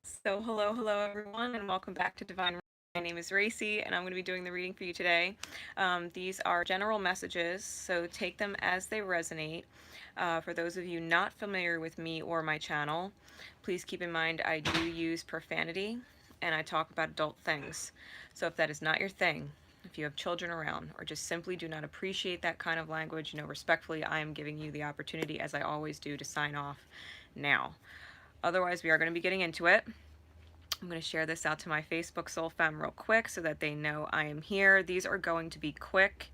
So hello everyone, and welcome back to Divine Reading. My name is Racey, and I'm going to be doing the reading for you today. These are general messages, so take them as they resonate. For those of you not familiar with me or my channel, please keep in mind I do use profanity, and I talk about adult things. So if that is not your thing, if you have children around, or just simply do not appreciate that kind of language, respectfully, I am giving you the opportunity, as I always do, to sign off now. Otherwise, we are going to be getting into it. I'm going to share this out to my Facebook Soul Fam real quick so that they know I am here. These are going to be quick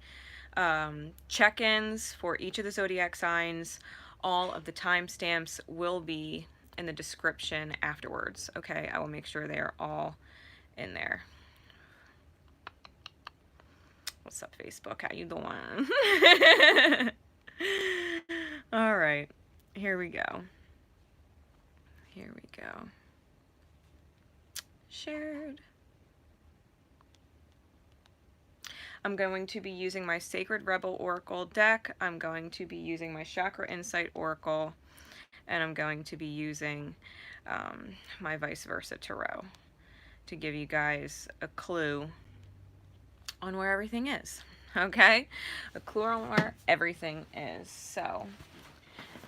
check-ins for each of the zodiac signs. All of the timestamps will be in the description afterwards. Okay, I will make sure they are all in there. What's up, Facebook? How you doing? All right, here we go. Here we go. Shared. I'm going to be using my Sacred Rebel Oracle deck. I'm going to be using my Chakra Insight Oracle. And I'm going to be using my Vice Versa Tarot to give you guys a clue on where everything is. Okay? A clue on where everything is. So,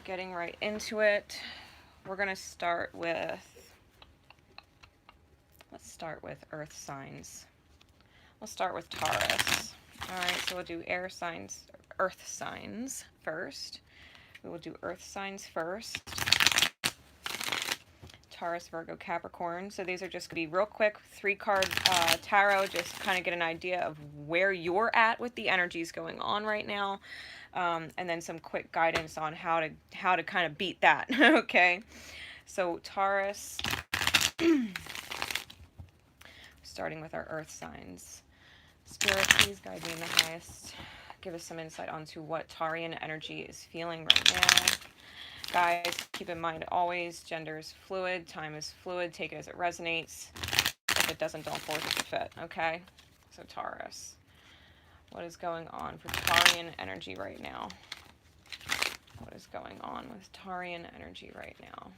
getting right into it, we're going to start with, let's start with Earth signs. We'll start with Taurus. Alright, so we'll do air signs, earth signs first. We will do earth signs first. Taurus, Virgo, Capricorn. So these are just going to be real quick 3-card tarot, just kind of get an idea of where you're at with the energies going on right now. And then some quick guidance on how to kind of beat that. Okay. So Taurus, starting with our earth signs. Spirit, please guide me in the highest. Give us some insight onto what Taurian energy is feeling right now. Guys, keep in mind always, gender is fluid, time is fluid, take it as it resonates. If it doesn't, don't force it to fit, okay? So Taurus, what is going on for Taurian energy right now? What is going on with Taurian energy right now?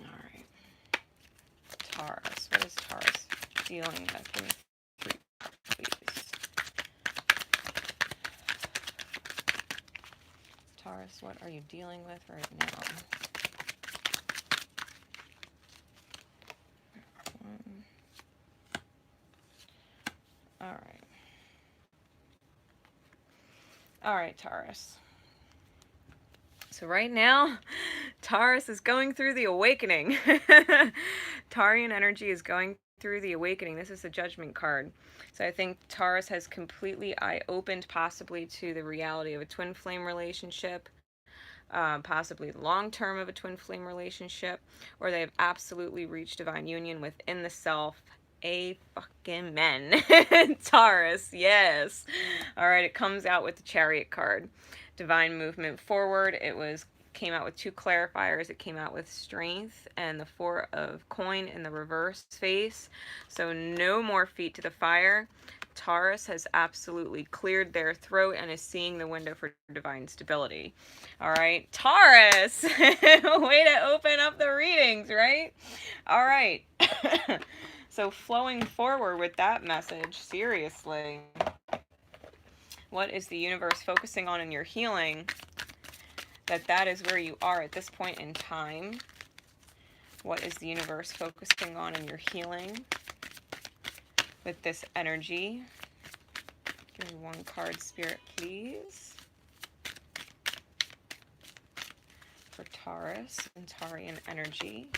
Alright. Taurus, what is Taurus dealing with? Give me 3, please. Taurus, what are you dealing with right now? Alright. Alright, Taurus. So right now, Taurus is going through the awakening. Taurian energy is going through the awakening. This is the Judgment card. So I think Taurus has completely eye-opened possibly to the reality of a twin flame relationship, possibly long-term of a twin flame relationship, or they have absolutely reached divine union within the self. Amen. Taurus, yes. All right, it comes out with the Chariot card. Divine movement forward. It came out with 2 clarifiers. It came out with strength and the 4 of coin in the reverse face. So no more feet to the fire. Taurus has absolutely cleared their throat and is seeing the window for divine stability. All right, Taurus, way to open up the readings, right? All right. So flowing forward with that message, seriously, what is the universe focusing on in your healing? That is where you are at this point in time. What is the universe focusing on in your healing with this energy? Give me 1 card, Spirit, please. For Taurus and Taurian energy.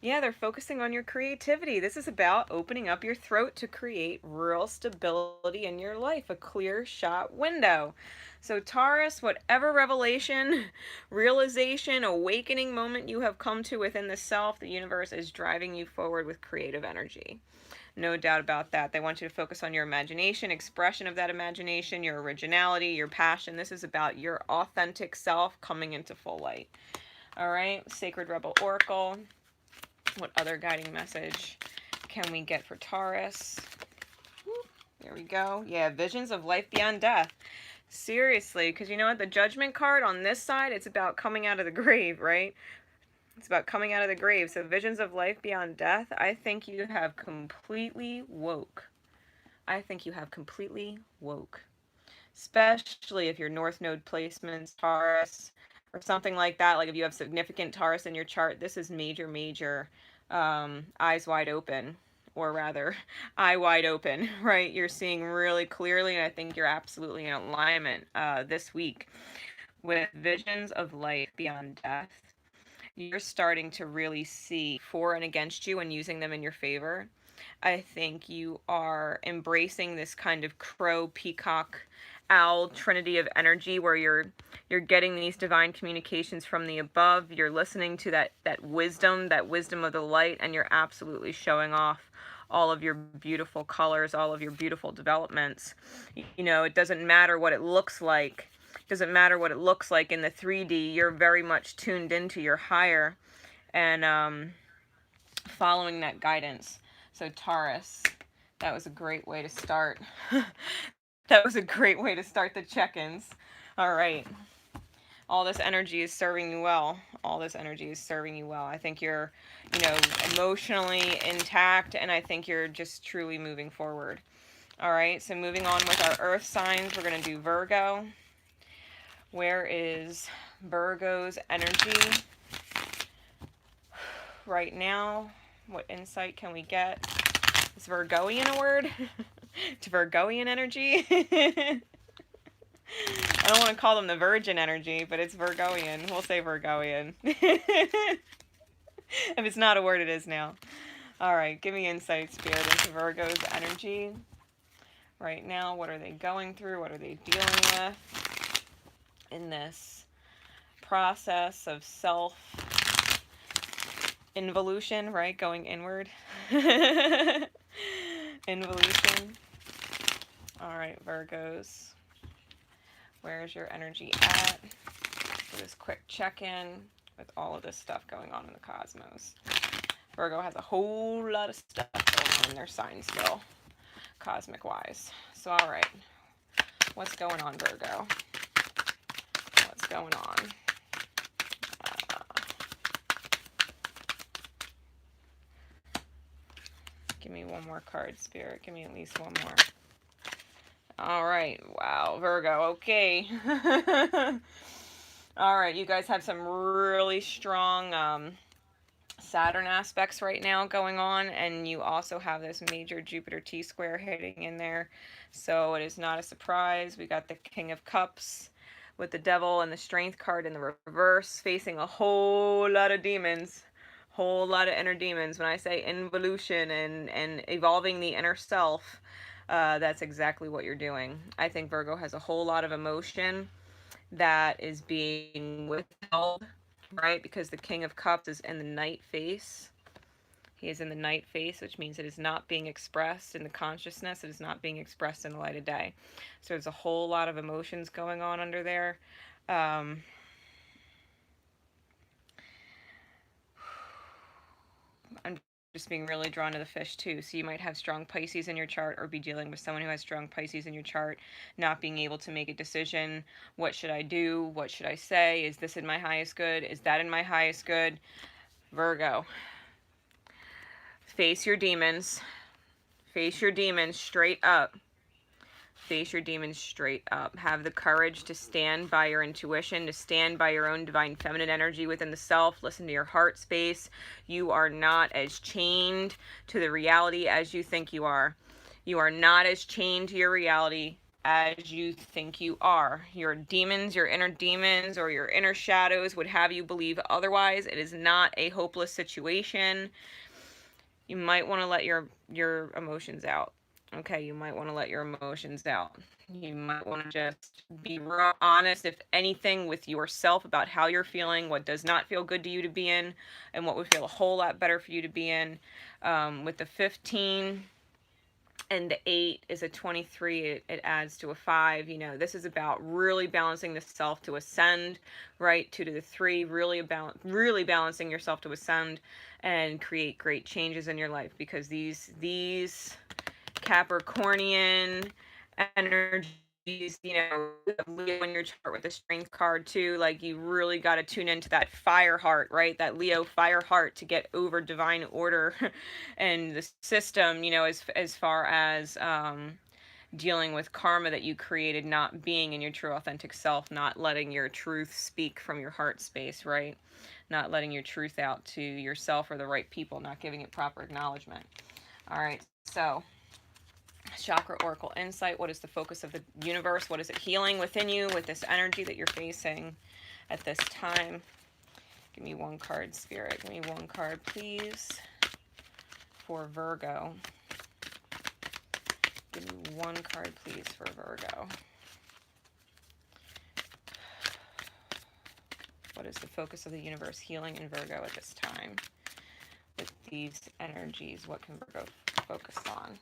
Yeah, they're focusing on your creativity. This is about opening up your throat to create real stability in your life, a clear shot window. So Taurus, whatever revelation, realization, awakening moment you have come to within the self, the universe is driving you forward with creative energy. No doubt about that. They want you to focus on your imagination, expression of that imagination, your originality, your passion. This is about your authentic self coming into full light. All right, Sacred Rebel Oracle. What other guiding message can we get for Taurus? There we go. Yeah, visions of life beyond death. Seriously, because you know what? The Judgment card on this side, it's about coming out of the grave, right? It's about coming out of the grave. So visions of life beyond death, I think you have completely woke. I think you have completely woke. Especially if your North Node placement's Taurus or something like that. Like if you have significant Taurus in your chart, this is major, major eyes wide open. Or rather, eye wide open, right? You're seeing really clearly, and I think you're absolutely in alignment this week with visions of life beyond death. You're starting to really see for and against you and using them in your favor. I think you are embracing this kind of crow, peacock, owl trinity of energy where you're getting these divine communications from the above. You're listening to that wisdom of the light, and you're absolutely showing off all of your beautiful colors, all of your beautiful developments. You know, it doesn't matter what it looks like. It doesn't matter what it looks like in the 3D. You're very much tuned into your higher and following that guidance. So Taurus, that was a great way to start. That was a great way to start the check-ins. All right. All this energy is serving you well. All this energy is serving you well. I think you're, you know, emotionally intact, and I think you're just truly moving forward. All right, so moving on with our earth signs, we're going to do Virgo. Where is Virgo's energy right now? What insight can we get? Is Virgoian a word? To Virgoian energy? I don't want to call them the Virgin energy, but it's Virgoian. We'll say Virgoian. If it's not a word, it is now. All right, give me insight, Spirit, into Virgo's energy right now. What are they going through? What are they dealing with in this process of self-involution, right? Going inward. Involution. All right, Virgos. Where's your energy at? For this quick check-in with all of this stuff going on in the cosmos. Virgo has a whole lot of stuff going on in their sign still, cosmic-wise. So, all right. What's going on, Virgo? What's going on? Give me one more card, Spirit. Give me at least one more. All right. Wow, Virgo. Okay. All right. You guys have some really strong Saturn aspects right now going on, and you also have this major Jupiter T-square hitting in there. So it is not a surprise. We got the King of Cups with the Devil and the Strength card in the reverse, facing a whole lot of demons. Whole lot of inner demons. When I say involution and evolving the inner self, that's exactly what you're doing. I think Virgo has a whole lot of emotion that is being withheld, right? Because the King of Cups is in the night face. He is in the night face, which means it is not being expressed in the consciousness. It is not being expressed in the light of day. So there's a whole lot of emotions going on under there. I'm just being really drawn to the fish too. So you might have strong Pisces in your chart, or be dealing with someone who has strong Pisces in your chart, not being able to make a decision. What should I do? What should I say? Is this in my highest good? Is that in my highest good? Virgo, face your demons. Face your demons straight up. Face your demons straight up. Have the courage to stand by your intuition, to stand by your own divine feminine energy within the self. Listen to your heart space. You are not as chained to the reality as you think you are. You are not as chained to your reality as you think you are. Your demons, your inner demons, or your inner shadows would have you believe otherwise. It is not a hopeless situation. You might want to let your emotions out. Okay, you might want to let your emotions out. You might want to just be raw, honest, if anything, with yourself about how you're feeling, what does not feel good to you to be in, and what would feel a whole lot better for you to be in. With the 15 and the 8 is a 23, it adds to a 5. You know, this is about really balancing the self to ascend, right? 2 to the 3, really balancing yourself to ascend and create great changes in your life, because these Capricornian energies these, you know, Leo in your chart with the strength card too. Like you really got to tune into that fire heart, right? That Leo fire heart to get over divine order and the system, you know, as far as dealing with karma that you created, not being in your true authentic self, not letting your truth speak from your heart space, right? Not letting your truth out to yourself or the right people, not giving it proper acknowledgement. All right, so chakra oracle insight. What is the focus of the universe? What is it healing within you with this energy that you're facing at this time? Give me one card, Spirit. Give me one card, please, for Virgo. Give me one card, please, for Virgo. What is the focus of the universe healing in Virgo at this time? With these energies, what can Virgo focus on?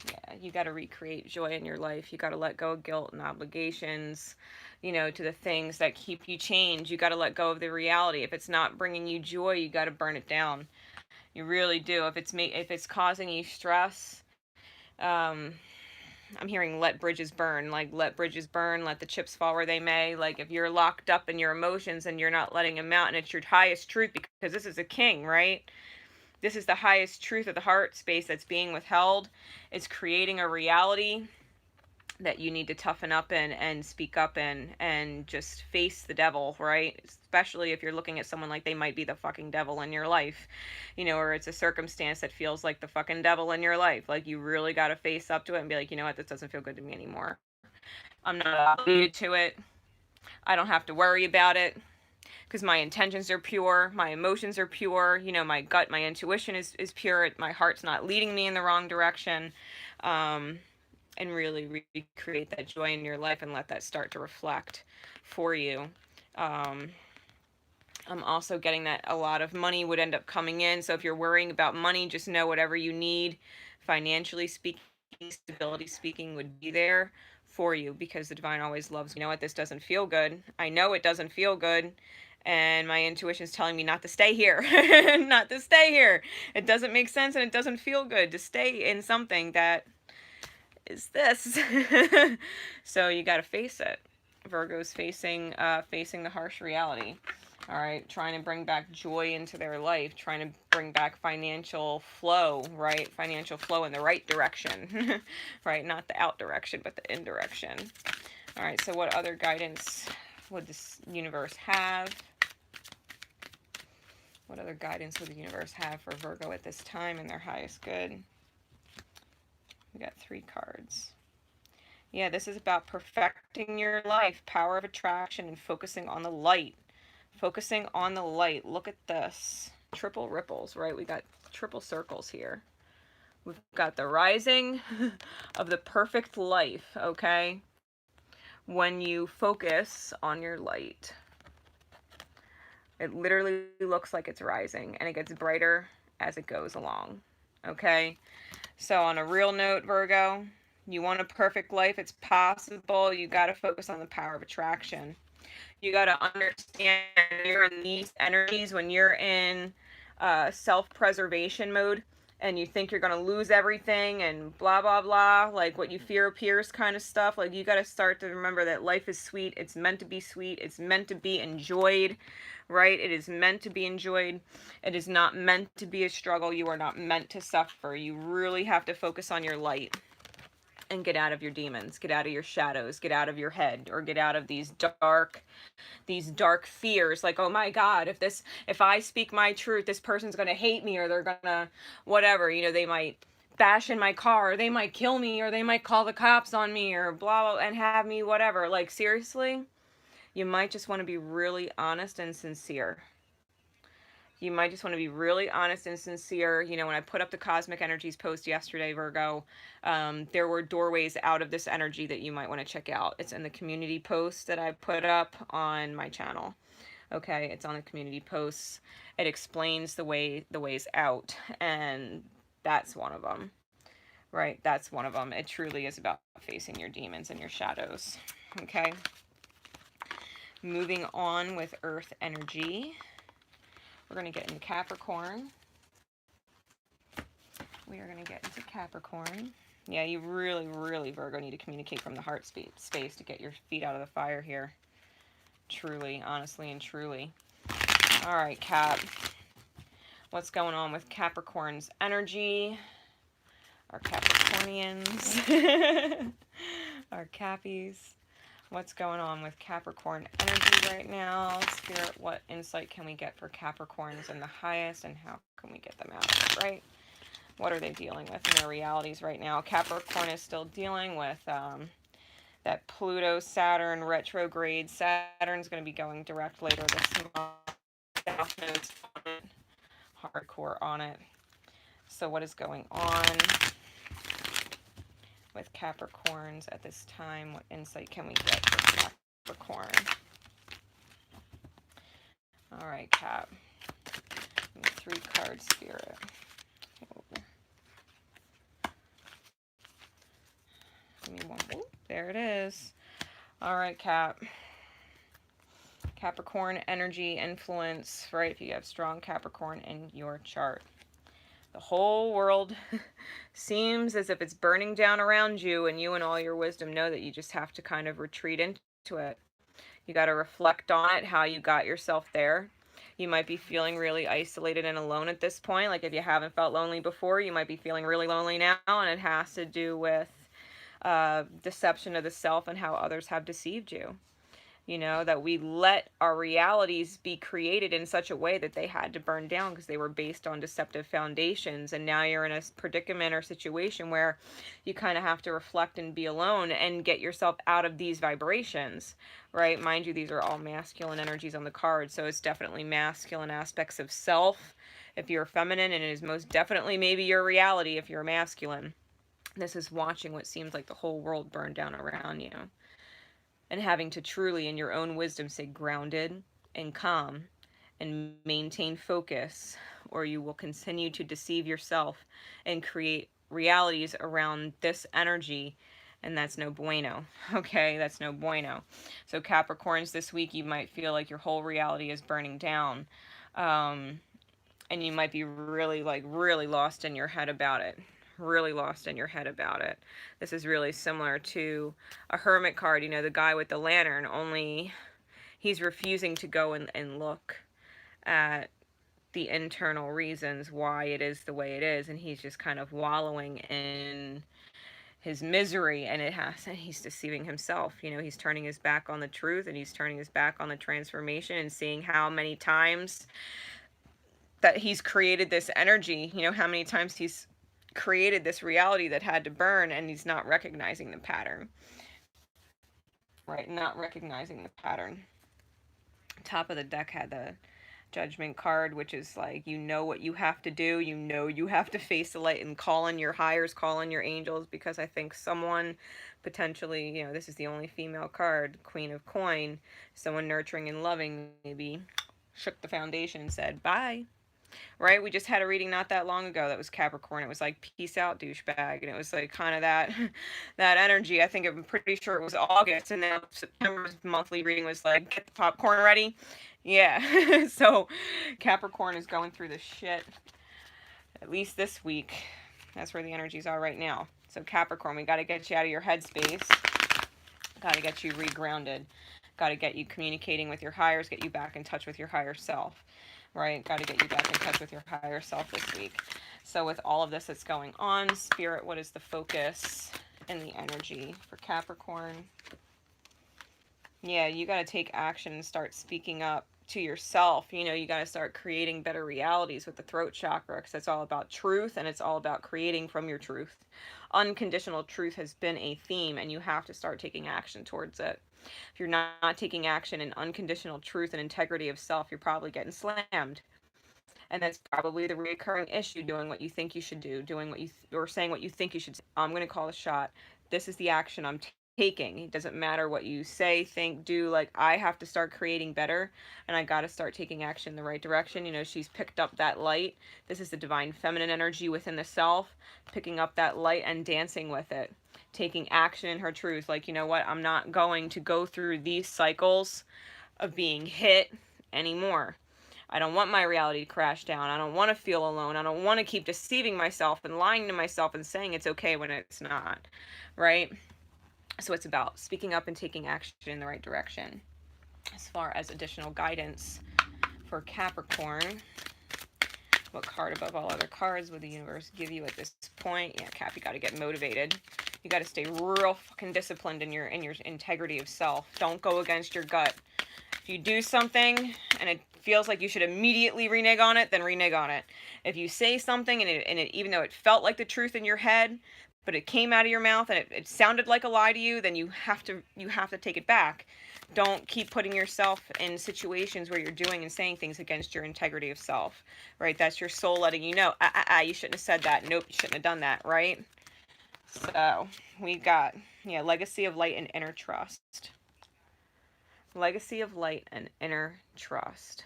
Yeah, you got to recreate joy in your life. You got to let go of guilt and obligations, you know, to the things that keep you chained. You got to let go of the reality. If it's not bringing you joy, you got to burn it down. You really do. If it's causing you stress, I'm hearing let bridges burn. Like let bridges burn, let the chips fall where they may. Like if you're locked up in your emotions and you're not letting them out, and it's your highest truth, because this is a king, right? This is the highest truth of the heart space that's being withheld. It's creating a reality that you need to toughen up in and speak up in and just face the devil, right? Especially if you're looking at someone like they might be the fucking devil in your life, you know, or it's a circumstance that feels like the fucking devil in your life. Like you really got to face up to it and be like, you know what, this doesn't feel good to me anymore. I'm not obligated to it. I don't have to worry about it because my intentions are pure, my emotions are pure, you know, my gut, my intuition is pure, my heart's not leading me in the wrong direction. And really recreate that joy in your life and let that start to reflect for you. I'm also getting that a lot of money would end up coming in. So if you're worrying about money, just know whatever you need, financially speaking, stability speaking, would be there for you, because the divine always loves, you know what, this doesn't feel good. I know it doesn't feel good. And my intuition is telling me not to stay here, not to stay here. It doesn't make sense and it doesn't feel good to stay in something that is this. So you got to face it. Virgo's facing the harsh reality. All right, trying to bring back joy into their life, trying to bring back financial flow, right? Financial flow in the right direction, right? Not the out direction, but the in direction. All right, so what other guidance would this universe have? What other guidance would the universe have for Virgo at this time in their highest good? We got 3 cards. Yeah, this is about perfecting your life, power of attraction, and focusing on the light. Focusing on the light. Look at this. Triple ripples, right? We got triple circles here. We've got the rising of the perfect life, okay? When you focus on your light, it literally looks like it's rising, and it gets brighter as it goes along, okay? So on a real note, Virgo, you want a perfect life. It's possible. You got to focus on the power of attraction. You got to understand you're in these energies when you're in self-preservation mode and you think you're going to lose everything and blah, blah, blah, like what you fear appears kind of stuff. Like you got to start to remember that life is sweet. It's meant to be sweet. It's meant to be enjoyed, right? It is meant to be enjoyed. It is not meant to be a struggle. You are not meant to suffer. You really have to focus on your light and get out of your demons, get out of your shadows, get out of your head, or get out of these dark fears. Like, oh my God, if I speak my truth, this person's going to hate me, or they're going to whatever, you know, they might bash in my car, or they might kill me, or they might call the cops on me, or blah, blah, and have me whatever. Like, seriously, you might just want to be really honest and sincere. You might just want to be really honest and sincere. You know, when I put up the Cosmic Energies post yesterday, Virgo, there were doorways out of this energy that you might want to check out. It's in the community post that I put up on my channel. Okay, it's on the community posts. It explains the ways out, and that's one of them. Right, that's one of them. It truly is about facing your demons and your shadows. Okay. Moving on with Earth energy. We're going to get into Capricorn. We are going to get into Capricorn. Yeah, you really, really, Virgo, need to communicate from the heart space to get your feet out of the fire here. Truly, honestly, and truly. All right, Cap. What's going on with Capricorn's energy? Our Capricornians. Our Cappies. What's going on with Capricorn energy right now? Spirit, what insight can we get for Capricorns in the highest, and how can we get them out of it, right? What are they dealing with in their realities right now? Capricorn is still dealing with that Pluto-Saturn retrograde. Saturn's going to be going direct later this month. South Node's on it. Hardcore on it. So what is going on with Capricorns at this time? What insight can we get for Capricorn? All right, Cap. 3-card spirit. Give me one. Ooh, there it is. All right, Cap. Capricorn energy influence, right? If you have strong Capricorn in your chart. The whole world seems as if it's burning down around you, and you and all your wisdom know that you just have to kind of retreat into it. You got to reflect on it, how you got yourself there. You might be feeling really isolated and alone at this point. Like if you haven't felt lonely before, you might be feeling really lonely now, and it has to do with deception of the self and how others have deceived you. You know, that we let our realities be created in such a way that they had to burn down because they were based on deceptive foundations. And now you're in a predicament or situation where you kind of have to reflect and be alone and get yourself out of these vibrations, right? Mind you, these are all masculine energies on the card, so it's definitely masculine aspects of self if you're feminine, and it is most definitely maybe your reality if you're masculine. This is watching what seems like the whole world burn down around you, and having to truly, in your own wisdom, stay grounded and calm and maintain focus, or you will continue to deceive yourself and create realities around this energy, and that's no bueno. Okay, that's no bueno. So Capricorns, this week you might feel like your whole reality is burning down, and you might be really, like, really lost in your head about it. Really lost in your head about it. This is really similar to a hermit card, you know, the guy with the lantern, only he's refusing to go and look at the internal reasons why it is the way it is, and he's just kind of wallowing in his misery, and he's deceiving himself. You know, he's turning his back on the truth, and he's turning his back on the transformation, and seeing how many times that he's created this energy, you know, how many times he's created this reality that had to burn, and he's not recognizing the pattern. Right, not recognizing the pattern. Top of the deck had the Judgment card, which is like, you know what you have to do. You know you have to face the light and call in your higher, call in your angels, because I think someone potentially, you know, this is the only female card, Queen of Coin, someone nurturing and loving maybe shook the foundation and said, bye. Right? We just had a reading not that long ago that was Capricorn. It was like, peace out, douchebag. And it was like kind of that energy. I think I'm pretty sure it was August, and then September's monthly reading was like, get the popcorn ready. Yeah. So Capricorn is going through this shit, at least this week. That's where the energies are right now. So Capricorn, we got to get you out of your headspace. Got to get you regrounded. Got to get you communicating with your higher, get you back in touch with your higher self. Right? Got to get you back in touch with your higher self this week. So with all of this that's going on, Spirit, what is the focus and the energy for Capricorn? Yeah, you got to take action and start speaking up to yourself. You know, you got to start creating better realities with the throat chakra, because it's all about truth, and it's all about creating from your truth. Unconditional truth has been a theme, and you have to start taking action towards it. If you're not taking action in unconditional truth and integrity of self, you're probably getting slammed. And that's probably the recurring issue, doing what you think you should do, doing what you or saying what you think you should say. I'm going to call the shot. This is the action I'm taking. It doesn't matter what you say, think, do. Like, I have to start creating better, and I got to start taking action in the right direction. You know, she's picked up that light. This is the divine feminine energy within the self, picking up that light and dancing with it, taking action in her truth. Like, you know what, I'm not going to go through these cycles of being hit anymore. I don't want my reality to crash down. I don't want to feel alone. I don't want to keep deceiving myself and lying to myself and saying it's okay when it's not, right? So it's about speaking up and taking action in the right direction. As far as additional guidance for Capricorn, what card above all other cards would the universe give you at this point? Yeah, Cap, you got to get motivated. You got to stay real fucking disciplined in your integrity of self. Don't go against your gut. If you do something and it feels like you should immediately renege on it, then renege on it. If you say something and it even though it felt like the truth in your head, but it came out of your mouth and it sounded like a lie to you, then you have to take it back. Don't keep putting yourself in situations where you're doing and saying things against your integrity of self, right? That's your soul letting you know, you shouldn't have said that. Nope, you shouldn't have done that, right? So we got, yeah, legacy of light and inner trust. Legacy of light and inner trust,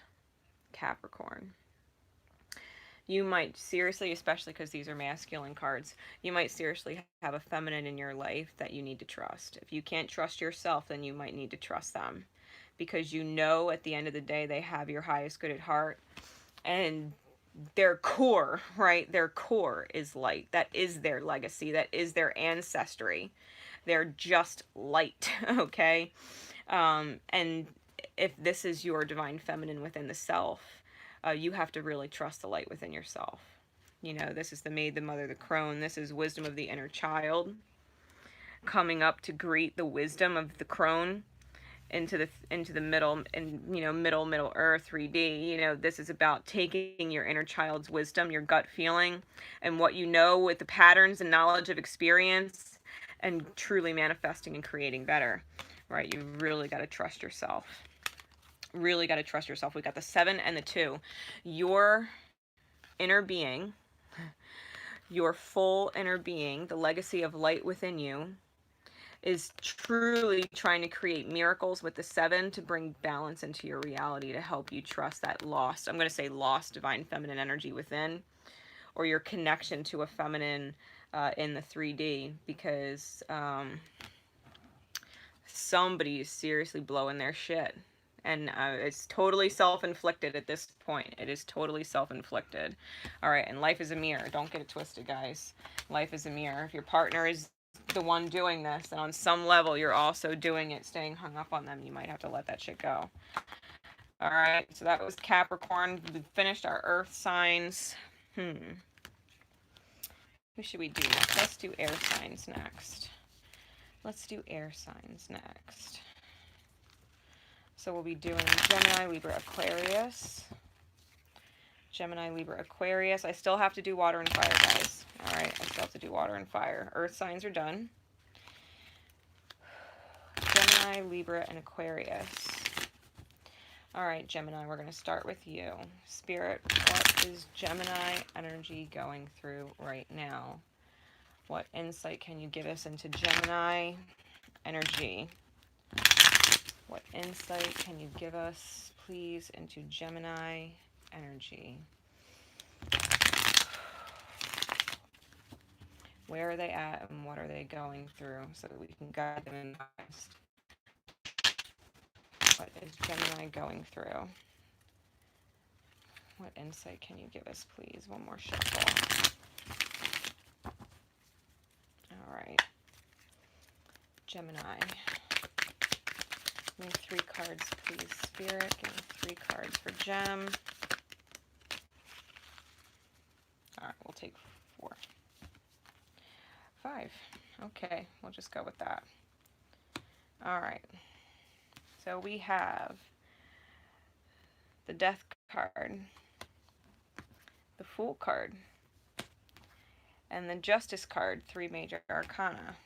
Capricorn. You might seriously, especially because these are masculine cards, you might seriously have a feminine in your life that you need to trust. If you can't trust yourself, then you might need to trust them. Because you know at the end of the day they have your highest good at heart. And their core, right? Their core is light. That is their legacy. That is their ancestry. They're just light, okay? And if this is your divine feminine within the self, you have to really trust the light within yourself. You know, this is the maid, the mother, the crone. This is wisdom of the inner child coming up to greet the wisdom of the crone into the middle, and you know, middle earth 3D. You know, this is about taking your inner child's wisdom, your gut feeling, and what you know with the patterns and knowledge of experience, and truly manifesting and creating better, right? You really got to trust yourself. Really got to trust yourself. We got the 7 and the 2. Your inner being, your full inner being, the legacy of light within you, is truly trying to create miracles with the 7 to bring balance into your reality, to help you trust that lost, I'm going to say lost divine feminine energy within, or your connection to a feminine in the 3D, because somebody is seriously blowing their shit. And it's totally self-inflicted at this point. It is totally self-inflicted. All right, and life is a mirror. Don't get it twisted, guys. Life is a mirror. If your partner is the one doing this, and on some level you're also doing it, staying hung up on them, you might have to let that shit go. All right, so that was Capricorn. We finished our earth signs. Who should we do? Let's do air signs next. Let's do air signs next. So we'll be doing Gemini, Libra, Aquarius. Gemini, Libra, Aquarius. I still have to do water and fire, guys. All right, I still have to do water and fire. Earth signs are done. Gemini, Libra, and Aquarius. All right, Gemini, we're going to start with you. Spirit, what is Gemini energy going through right now? What insight can you give us into Gemini energy? What insight can you give us, please, into Gemini energy? Where are they at and what are they going through so that we can guide them in the past? What is Gemini going through? What insight can you give us, please? One more shuffle. All right. Gemini. Give me 3 cards, please, Spirit. Give me 3 cards for Gem. All right, we'll take 4. 5. Okay, we'll just go with that. All right. So we have the Death card, the Fool card, and the Justice card, 3 major arcana.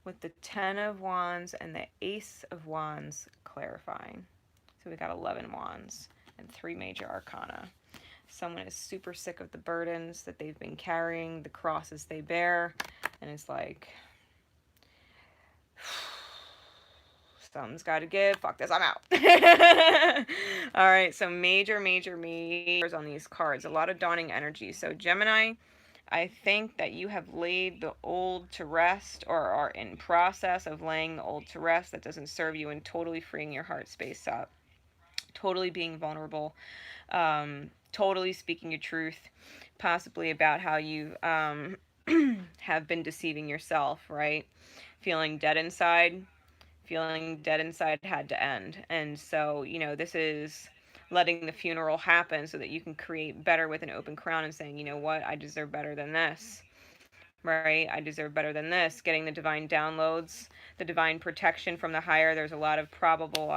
With the 10 of Wands and the Ace of Wands clarifying. So we got 11 Wands and 3 major arcana. Someone is super sick of the burdens that they've been carrying, the crosses they bear, and it's like, something's got to give. Fuck this, I'm out. All right, so majors on these cards. A lot of dawning energy. So Gemini, I think that you have laid the old to rest, or are in process of laying the old to rest that doesn't serve you, and totally freeing your heart space up. totally being vulnerable, totally speaking your truth, possibly about how you have been deceiving yourself, right? Feeling dead inside, feeling dead inside had to end. And so, you know, this is letting the funeral happen so that you can create better with an open crown and saying, you know what, I deserve better than this, right? I deserve better than this. Getting the divine downloads, the divine protection from the higher. There's a lot of probable,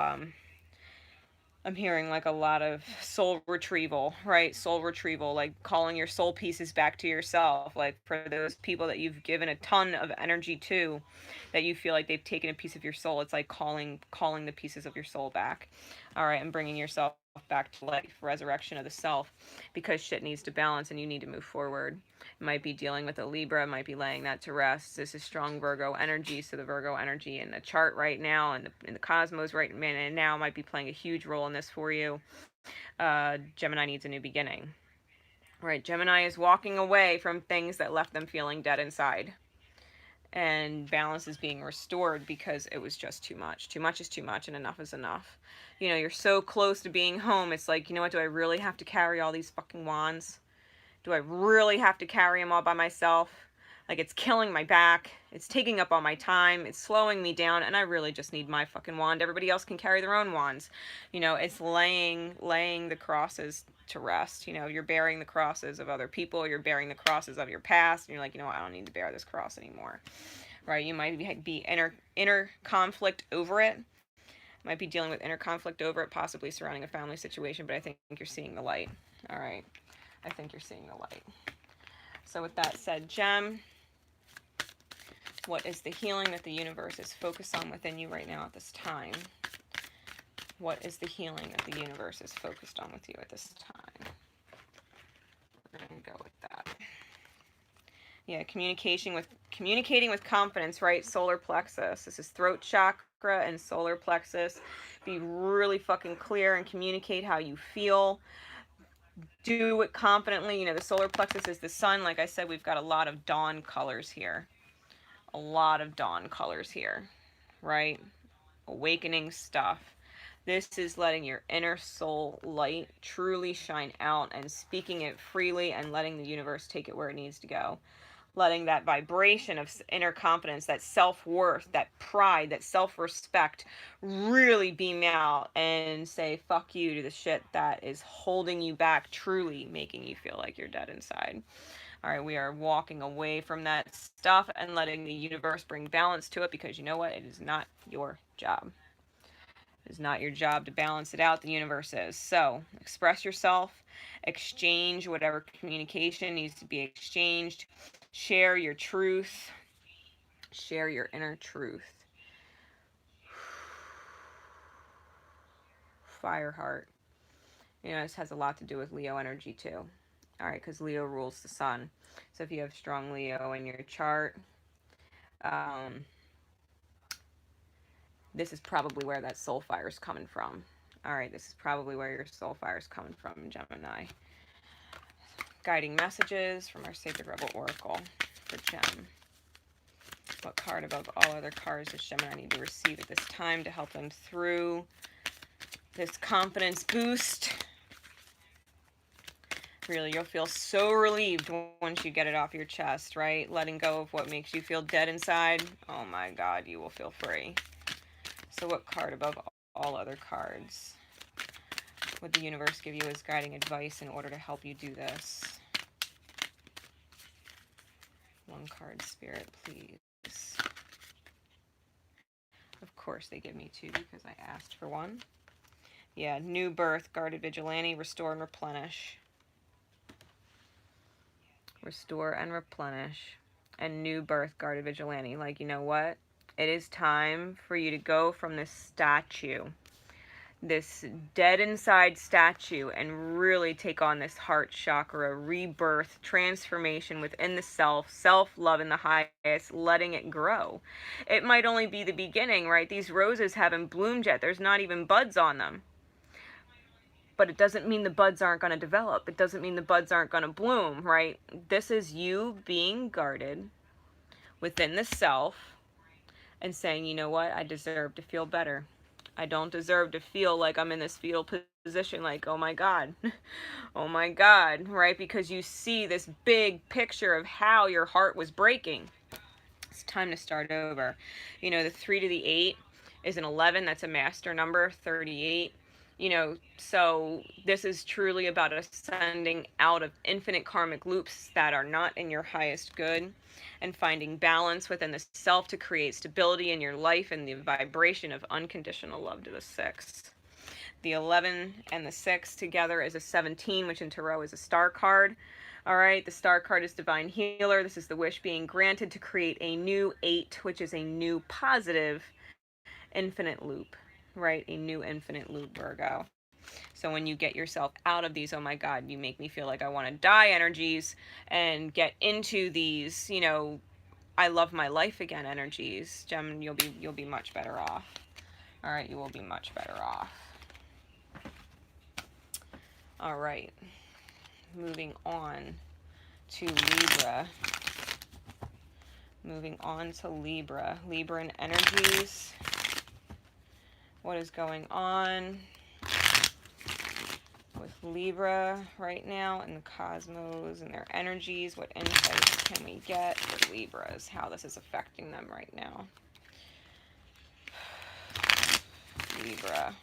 I'm hearing like a lot of soul retrieval, right? Soul retrieval, like calling your soul pieces back to yourself. Like for those people that you've given a ton of energy to, that you feel like they've taken a piece of your soul. It's like calling the pieces of your soul back. All right, and bringing yourself back to life, resurrection of the self, because shit needs to balance and you need to move forward. It might be dealing with a Libra, might be laying that to rest. This is strong Virgo energy, so the Virgo energy in the chart right now and in the cosmos right now might be playing a huge role in this for you. Gemini needs a new beginning. Right, Gemini is walking away from things that left them feeling dead inside. And balance is being restored because it was just too much. Too much is too much and enough is enough. You know, you're so close to being home. It's like, you know what, do I really have to carry all these fucking wands? Do I really have to carry them all by myself? Like, it's killing my back. It's taking up all my time. It's slowing me down, and I really just need my fucking wand. Everybody else can carry their own wands. You know, it's laying the crosses to rest. You know, you're bearing the crosses of other people. You're bearing the crosses of your past, and you're like, you know what, I don't need to bear this cross anymore. Right? You might be inner conflict over it. Might be dealing with inner conflict over it, possibly surrounding a family situation, but I think you're seeing the light. All right. I think you're seeing the light. So with that said, Gem, what is the healing that the universe is focused on within you right now at this time? What is the healing that the universe is focused on with you at this time? We're going to go with that. Yeah, communicating with confidence, right? Solar plexus. This is throat chakra and solar plexus. Be really fucking clear and communicate how you feel. Do it confidently. You know, the solar plexus is the sun. Like I said, we've got a lot of dawn colors here. A lot of dawn colors here, right? Awakening stuff. This is letting your inner soul light truly shine out and speaking it freely and letting the universe take it where it needs to go. Letting that vibration of inner confidence, that self-worth, that pride, that self-respect really beam out and say fuck you to the shit that is holding you back, truly making you feel like you're dead inside. All right, we are walking away from that stuff and letting the universe bring balance to it, because you know what? It is not your job. It is not your job to balance it out. The universe is. So express yourself, exchange whatever communication needs to be exchanged. Share your truth. Share your inner truth. Fireheart. You know, this has a lot to do with Leo energy too. All right, because Leo rules the sun. So if you have strong Leo in your chart, this is probably where that soul fire is coming from. All right, this is probably where your soul fire is coming from, Gemini. Guiding messages from our Sacred Rebel Oracle for Gem. What card above all other cards does Gemini need to receive at this time to help them through this confidence boost? Really, you'll feel so relieved once you get it off your chest, right? Letting go of what makes you feel dead inside. Oh my God, you will feel free. So what card above all other cards would the universe give you as guiding advice in order to help you do this? One card, Spirit, please. Of course they give me two because I asked for one. Yeah, new birth, guarded vigilante, restore and replenish. Restore and replenish. And new birth, guarded vigilante. Like, you know what? It is time for you to go from this statue, this dead inside statue, and really take on this heart chakra rebirth, transformation within the self-love in the highest, letting it grow. It might only be the beginning, right? These roses haven't bloomed yet. There's not even buds on them. But it doesn't mean the buds aren't going to develop. It doesn't mean the buds aren't going to bloom, right? This is you being guarded within the self and saying, you know what? I deserve to feel better. I don't deserve to feel like I'm in this fetal position, like, oh my God, oh my God, right? Because you see this big picture of how your heart was breaking. It's time to start over. You know, the 3 to the 8 is an 11. That's a master number, 38. You know, so this is truly about ascending out of infinite karmic loops that are not in your highest good, and finding balance within the self to create stability in your life and the vibration of unconditional love to the 6. The 11 and the 6 together is a 17, which in Tarot is a star card. All right, the star card is divine healer. This is the wish being granted to create a new 8, which is a new positive infinite loop, right? A new infinite loop, Virgo. So when you get yourself out of these, oh my God, you make me feel like I want to die energies, and get into these, you know, I love my life again energies, Gem, you'll be much better off. All right, you will be much better off. All right, moving on to Libra. Moving on to Libra. Libra and energies. What is going on with Libra right now in the cosmos and their energies? What insights can we get for Libras? How this is affecting them right now. Libra.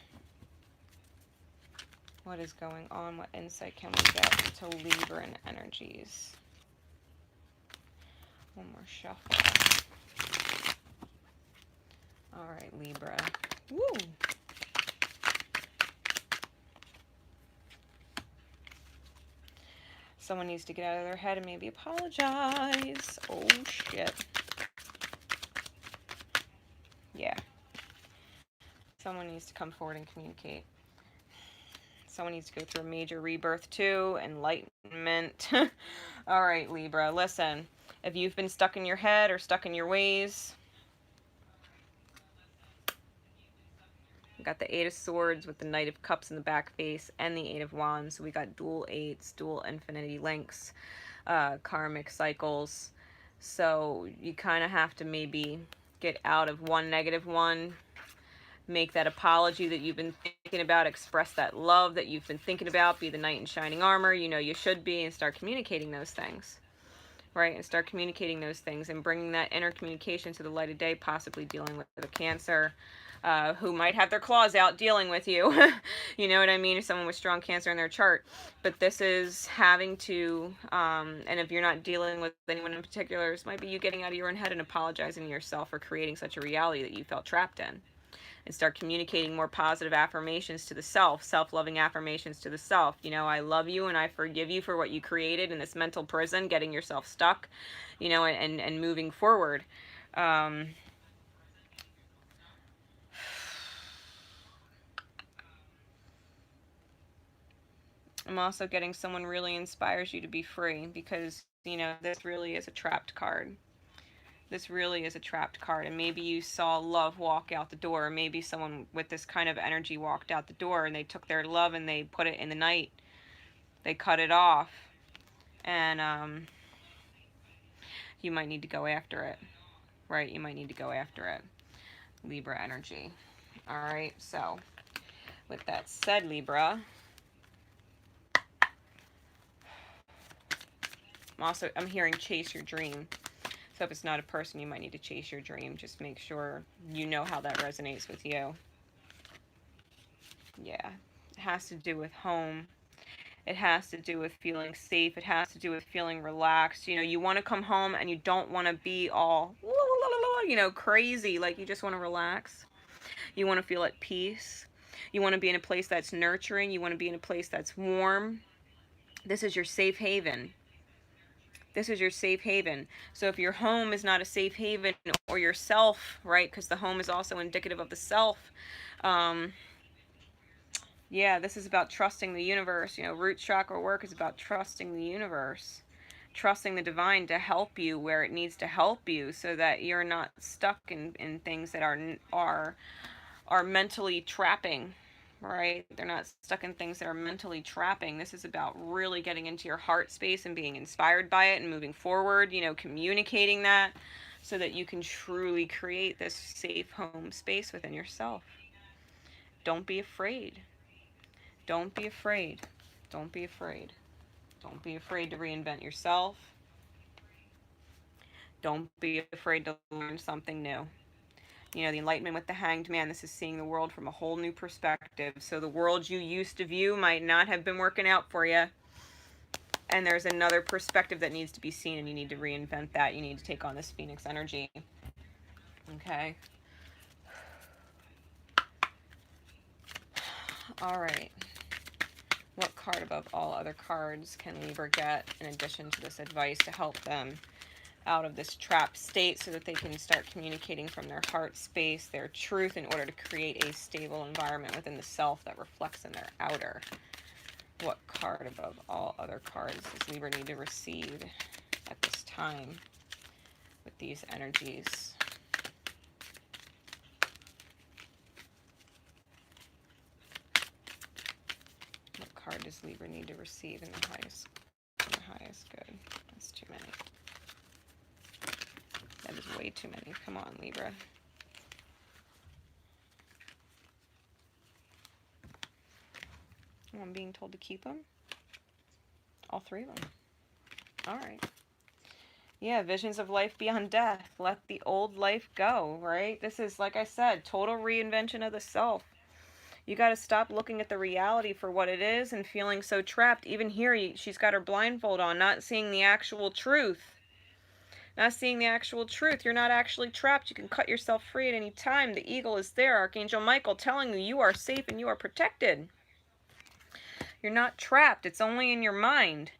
What is going on? What insight can we get to Libra and energies? One more shuffle. All right, Libra. Woo! Someone needs to get out of their head and maybe apologize. Oh, shit. Yeah. Someone needs to come forward and communicate. Someone needs to go through a major rebirth too. Enlightenment. All right, Libra. Listen, if you've been stuck in your head or stuck in your ways, we got the 8 of Swords with the Knight of Cups in the back face and the 8 of Wands. So we got dual 8s, dual infinity links, karmic cycles. So you kind of have to maybe get out of one negative one, make that apology that you've been thinking about, express that love that you've been thinking about, be the knight in shining armor, you know you should be, and start communicating those things, right? And start communicating those things and bringing that inner communication to the light of day, possibly dealing with a Cancer who might have their claws out dealing with you. You know what I mean? If someone with strong Cancer in their chart. But this is having to, and if you're not dealing with anyone in particular, this might be you getting out of your own head and apologizing to yourself for creating such a reality that you felt trapped in. And start communicating more positive affirmations to the self, self-loving affirmations to the self. You know, I love you and I forgive you for what you created in this mental prison, getting yourself stuck, you know, and moving forward. I'm also getting someone really inspires you to be free, because, you know, this really is a trapped card. This really is a trapped card, and maybe you saw love walk out the door, or maybe someone with this kind of energy walked out the door and they took their love and they put it in the night. They cut it off, and you might need to go after it, right? You might need to go after it. Libra energy. All right, so with that said, Libra, I'm hearing chase your dream. So if it's not a person, you might need to chase your dream. Just make sure you know how that resonates with you. Yeah, it has to do with home. It has to do with feeling safe. It has to do with feeling relaxed. You know, you want to come home and you don't want to be all, you know, crazy. Like, you just want to relax. You want to feel at peace. You want to be in a place that's nurturing. You want to be in a place that's warm. This is your safe haven. This is your safe haven. So if your home is not a safe haven, or yourself, right, because the home is also indicative of the self, yeah, this is about trusting the universe. You know, root chakra work is about trusting the universe, trusting the divine to help you where it needs to help you, so that you're not stuck in things that are mentally trapping. Right? They're not stuck in things that are mentally trapping. This is about really getting into your heart space and being inspired by it and moving forward, you know, communicating that, so that you can truly create this safe home space within yourself. Don't be afraid. Don't be afraid. Don't be afraid. Don't be afraid to reinvent yourself. Don't be afraid to learn something new. You know, the enlightenment with the hanged man, this is seeing the world from a whole new perspective. So the world you used to view might not have been working out for you. And there's another perspective that needs to be seen, and you need to reinvent that. You need to take on this Phoenix energy. Okay. All right. What card above all other cards can Libra get in addition to this advice to help them out of this trapped state so that they can start communicating from their heart space, their truth, in order to create a stable environment within the self that reflects in their outer? What card above all other cards does Libra need to receive at this time with these energies? What card does Libra need to receive in the highest good? That's too many. That is way too many. Come on, Libra. Oh, I'm being told to keep them? All three of them. All right. Yeah, visions of life beyond death. Let the old life go, right? This is, like I said, total reinvention of the self. You got to stop looking at the reality for what it is and feeling so trapped. Even here, she's got her blindfold on, not seeing the actual truth. Not seeing the actual truth. You're not actually trapped. You can cut yourself free at any time. The eagle is there, Archangel Michael, telling you you are safe and you are protected. You're not trapped. It's only in your mind.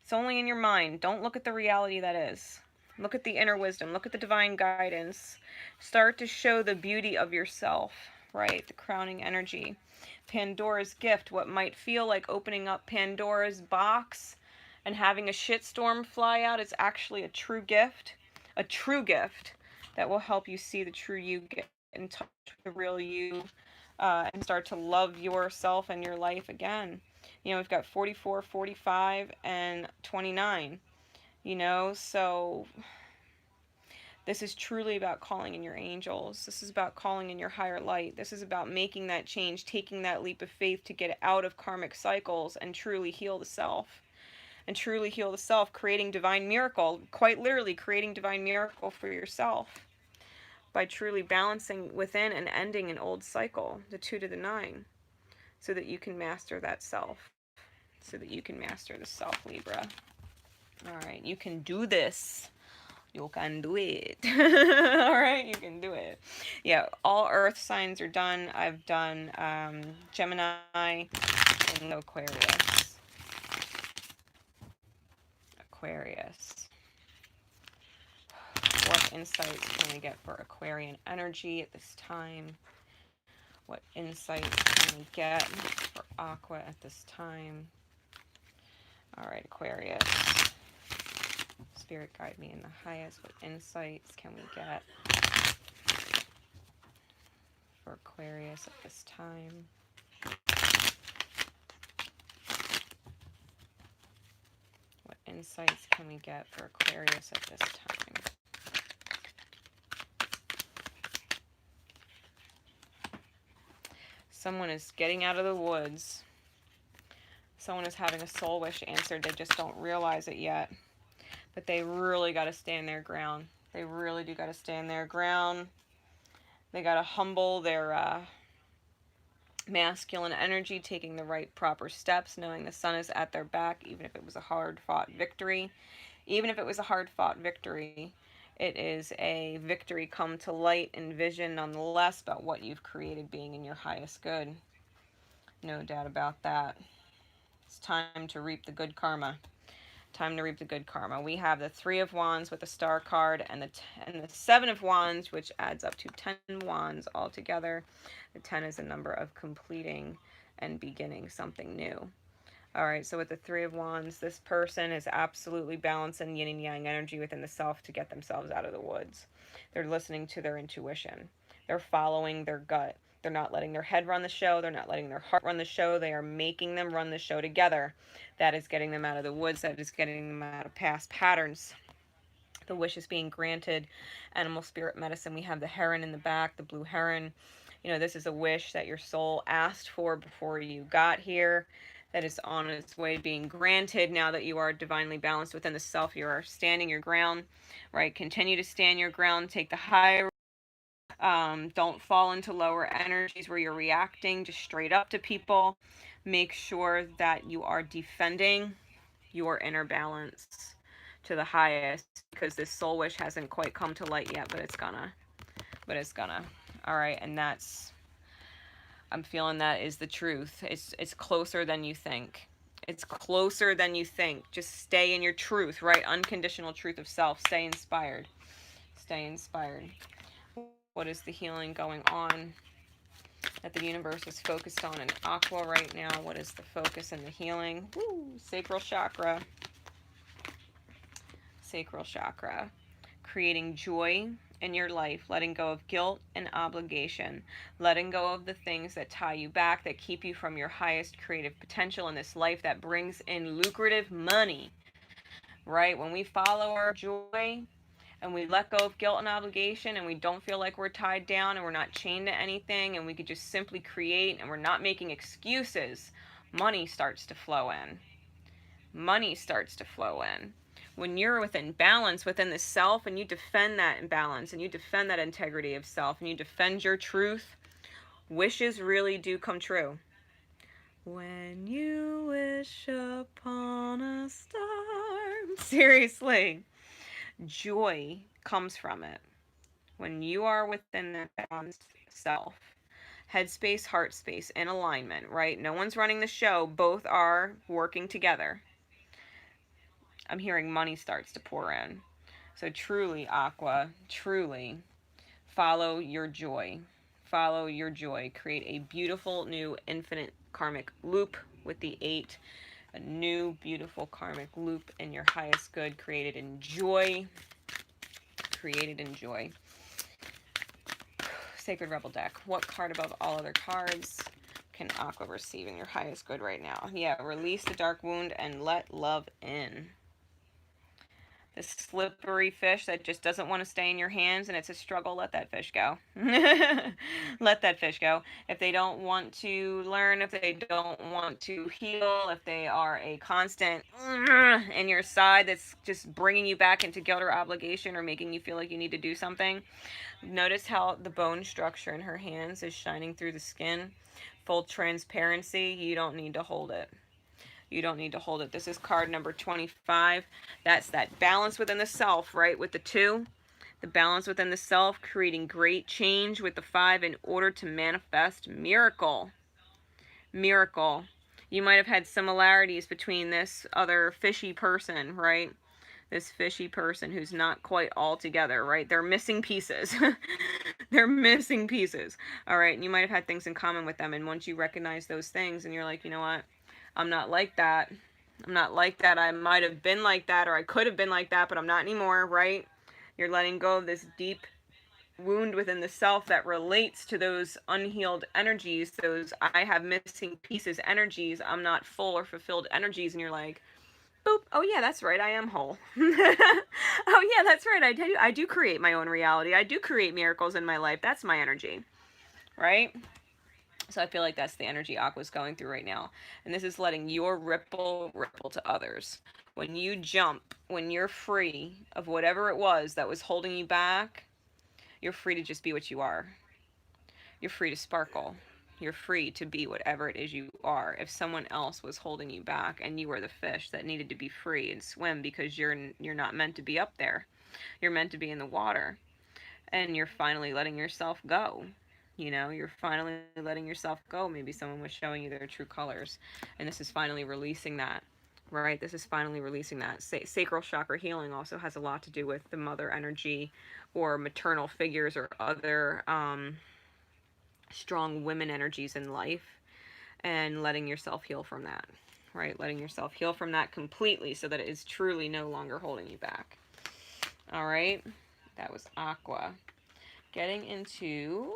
It's only in your mind. Don't look at the reality that is. Look at the inner wisdom. Look at the divine guidance. Start to show the beauty of yourself, right? The crowning energy. Pandora's gift. What might feel like opening up Pandora's box and having a shitstorm fly out is actually a true gift. A true gift that will help you see the true you, get in touch with the real you, and start to love yourself and your life again. You know, we've got 44, 45, and 29. You know, so this is truly about calling in your angels. This is about calling in your higher light. This is about making that change, taking that leap of faith to get out of karmic cycles and truly heal the self. And truly heal the self, creating divine miracle, quite literally creating divine miracle for yourself by truly balancing within and ending an old cycle, the 2 to the 9, so that you can master that self, so that you can master the self, Libra. All right, you can do this. You can do it. All right, you can do it. Yeah, all earth signs are done. I've done Gemini and Aquarius. Aquarius. What insights can we get for Aquarian energy at this time? What insights can we get for Aqua at this time? All right, Aquarius. Spirit guide me in the highest. What insights can we get for Aquarius at this time? What insights can we get for Aquarius at this time? Someone is getting out of the woods. Someone is having a soul wish answered. They just don't realize it yet. But they really got to stand their ground. They really do got to stand their ground. They got to humble their masculine energy, taking the right proper steps, knowing the sun is at their back, even if it was a hard-fought victory. Even if it was a hard-fought victory, it is a victory come to light and vision nonetheless about what you've created being in your highest good. No doubt about that. It's time to reap the good karma. Time to reap the good karma. We have the 3 of Wands with the Star card and the 7 of Wands, which adds up to 10 Wands altogether. The 10 is a number of completing and beginning something new. All right, so with the 3 of Wands, this person is absolutely balancing yin and yang energy within the self to get themselves out of the woods. They're listening to their intuition. They're following their gut. They're not letting their head run the show. They're not letting their heart run the show. They are making them run the show together. That is getting them out of the woods. That is getting them out of past patterns. The wish is being granted. Animal spirit medicine. We have the heron in the back, the blue heron. You know, this is a wish that your soul asked for before you got here, that is on its way being granted now that you are divinely balanced within the self. You are standing your ground, right? Continue to stand your ground. Take the high. Don't fall into lower energies where you're reacting just straight up to people. Make sure that you are defending your inner balance to the highest, because this soul wish hasn't quite come to light yet, but it's gonna. All right, and that's, I'm feeling that is the truth. It's closer than you think. It's closer than you think. Just stay in your truth, right? Unconditional truth of self. Stay inspired. Stay inspired. What is the healing going on that the universe is focused on in Aqua right now? What is the focus and the healing? Woo, sacral chakra. Sacral chakra. Creating joy in your life, letting go of guilt and obligation, letting go of the things that tie you back, that keep you from your highest creative potential in this life, that brings in lucrative money, right? When we follow our joy and we let go of guilt and obligation, and we don't feel like we're tied down and we're not chained to anything, and we could just simply create and we're not making excuses, money starts to flow in. Money starts to flow in. When you're within balance within the self, and you defend that balance, and you defend that integrity of self, and you defend your truth, wishes really do come true. When you wish upon a star. Seriously. Joy comes from it. When you are within that balanced self, headspace, heart space, in alignment, right? No one's running the show. Both are working together. I'm hearing money starts to pour in. So truly, Aqua, truly follow your joy. Follow your joy. Create a beautiful new infinite karmic loop with the 8. A new beautiful karmic loop in your highest good, created in joy. Created in joy. Sacred Rebel deck. What card above all other cards can Aqua receive in your highest good right now? Yeah, release the dark wound and let love in. The slippery fish that just doesn't want to stay in your hands and it's a struggle, let that fish go. Let that fish go. If they don't want to learn, if they don't want to heal, if they are a constant in your side that's just bringing you back into guilt or obligation or making you feel like you need to do something, notice how the bone structure in her hands is shining through the skin. Full transparency. You don't need to hold it. You don't need to hold it. This is card number 25. That's that balance within the self, right? With the 2. The balance within the self, creating great change with the 5 in order to manifest miracle. Miracle. You might have had similarities between this other fishy person, right? This fishy person who's not quite all together, right? They're missing pieces. They're missing pieces. All right. And you might have had things in common with them. And once you recognize those things and you're like, you know what? I'm not like that. I'm not like that. I might have been like that, or I could have been like that, but I'm not anymore, right? You're letting go of this deep wound within the self that relates to those unhealed energies, those I have missing pieces energies, I'm not full or fulfilled energies, and you're like, boop, oh yeah, that's right, I am whole. Oh yeah, that's right, I do create my own reality. I do create miracles in my life. That's my energy, right? So I feel like that's the energy Aqua's going through right now. And this is letting your ripple to others. When you jump, when you're free of whatever it was that was holding you back, you're free to just be what you are. You're free to sparkle. You're free to be whatever it is you are. If someone else was holding you back and you were the fish that needed to be free and swim because you're not meant to be up there. You're meant to be in the water. And you're finally letting yourself go. You know, you're finally letting yourself go. Maybe someone was showing you their true colors. And this is finally releasing that. Right? This is finally releasing that. Sacral chakra healing also has a lot to do with the mother energy or maternal figures or other strong women energies in life. And letting yourself heal from that. Right? Letting yourself heal from that completely so that it is truly no longer holding you back. All right? That was Aqua. Getting into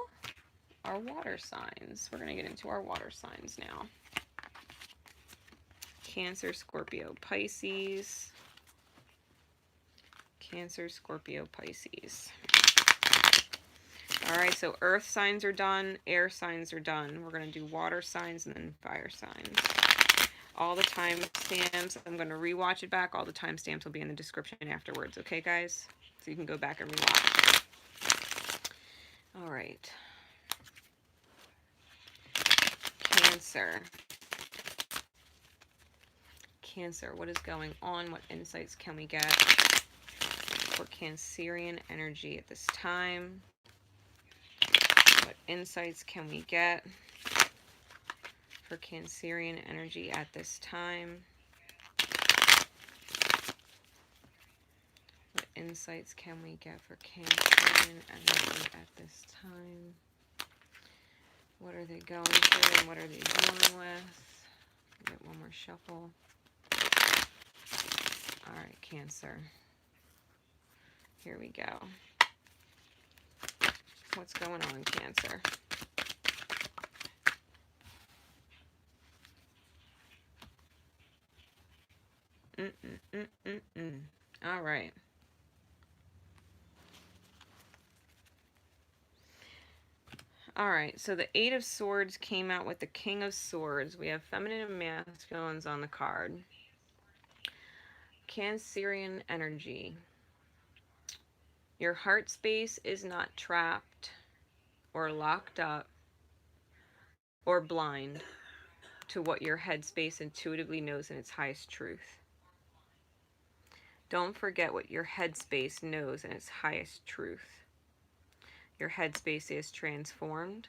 our water signs. We're going to get into our water signs now. Cancer, Scorpio, Pisces. Cancer, Scorpio, Pisces. All right, so earth signs are done, air signs are done. We're going to do water signs and then fire signs. All the timestamps, I'm going to rewatch it back. All the timestamps will be in the description afterwards, okay, guys? So you can go back and rewatch. All right. Cancer. Cancer, what is going on? What insights can we get for Cancerian energy at this time? What insights can we get for Cancerian energy at this time? What insights can we get for Cancerian energy at this time? What are they going through and what are they dealing with? Get one more shuffle. All right, Cancer. Here we go. What's going on, Cancer? All right. All right, so the Eight of Swords came out with the King of Swords. We have feminine and masculines on the card. Cancerian energy. Your heart space is not trapped or locked up or blind to what your head space intuitively knows in its highest truth. Don't forget what your head space knows in its highest truth. Your head space is transformed.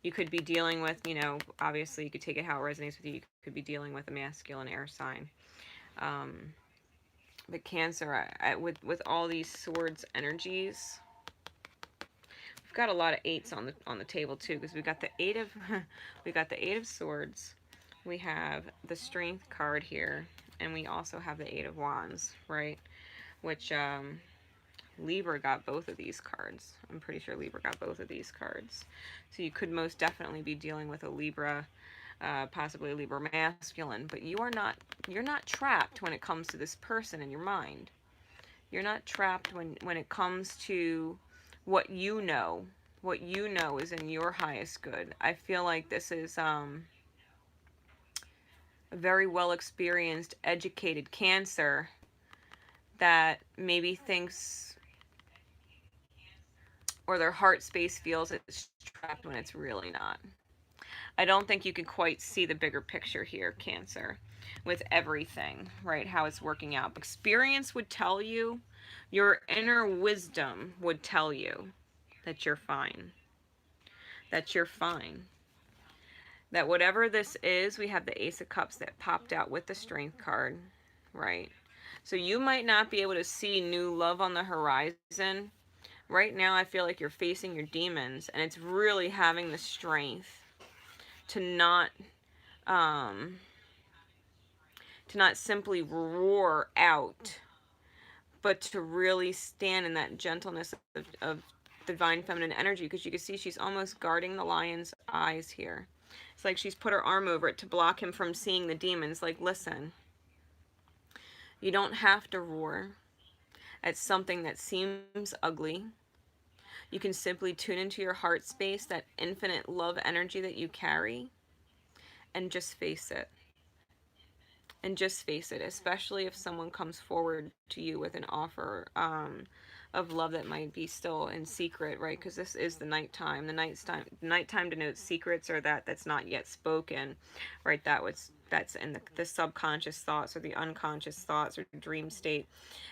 You could be dealing with, you know, obviously you could take it how it resonates with you. You could be dealing with a masculine air sign. But Cancer, with all these swords energies, we've got a lot of eights on the table too, because we got the Eight of Swords, we have the Strength card here, and we also have the Eight of Wands, right? Which Libra got both of these cards. I'm pretty sure Libra got both of these cards. So you could most definitely be dealing with a Libra, possibly a Libra masculine, but you're not trapped when it comes to this person in your mind. You're not trapped when it comes to what you know. What you know is in your highest good. I feel like this is a very well experienced, educated Cancer that maybe thinks, or their heart space feels it's trapped when it's really not. I don't think you can quite see the bigger picture here, Cancer, with everything, right? How it's working out. Experience would tell you, your inner wisdom would tell you that you're fine. That you're fine. That whatever this is, we have the Ace of Cups that popped out with the Strength card, right? So you might not be able to see new love on the horizon. Right now, I feel like you're facing your demons, and it's really having the strength to not simply roar out, but to really stand in that gentleness of divine feminine energy, because you can see she's almost guarding the lion's eyes here. It's like she's put her arm over it to block him from seeing the demons. Like, listen, you don't have to roar at something that seems ugly. You can simply tune into your heart space, that infinite love energy that you carry, and just face it. And just face it, especially if someone comes forward to you with an offer of love that might be still in secret, right? Because this is the nighttime. The nighttime denotes secrets, or that's not yet spoken, right? That's in the subconscious thoughts or the unconscious thoughts or dream state,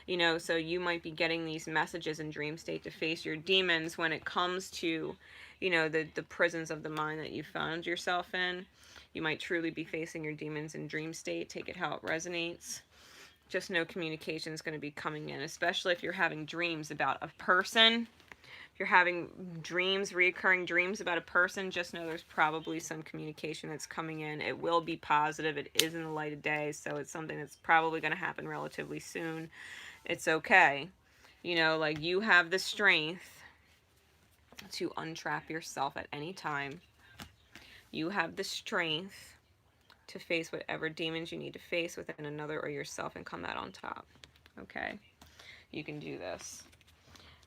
you know. So you might be getting these messages in dream state to face your demons when it comes to, you know, the prisons of the mind that you found yourself in. You might truly be facing your demons in dream state. Take it how it resonates. Just know communication is going to be coming in, especially if you're having dreams about a person. If you're having reoccurring dreams about a person, just know there's probably some communication that's coming in. It will be positive. It is in the light of day, so it's something that's probably going to happen relatively soon. It's okay. You know, like, you have the strength to untrap yourself at any time. You have the strength to face whatever demons you need to face within another or yourself and come out on top. Okay? You can do this.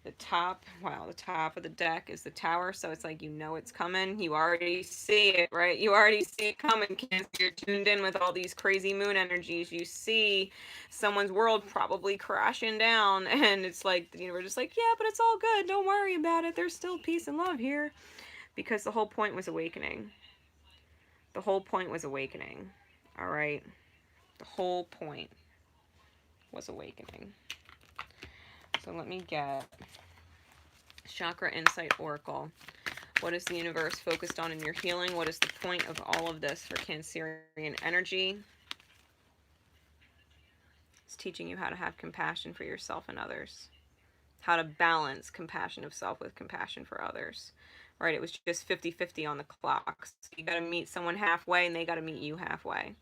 The top, wow, the top of the deck is the Tower, so it's like, you know it's coming. You already see it, right? You already see it coming, Cancer. You're tuned in with all these crazy moon energies. You see someone's world probably crashing down, and it's like, the universe is like, yeah, but it's all good. Don't worry about it. There's still peace and love here. Because the whole point was awakening. The whole point was awakening. All right? The whole point was awakening. So let me get Chakra Insight Oracle. What is the universe focused on in your healing? What is the point of all of this for Cancerian energy? It's teaching you how to have compassion for yourself and others. How to balance compassion of self with compassion for others. Right? It was just 50-50 on the clock. So you got to meet someone halfway, and they got to meet you halfway.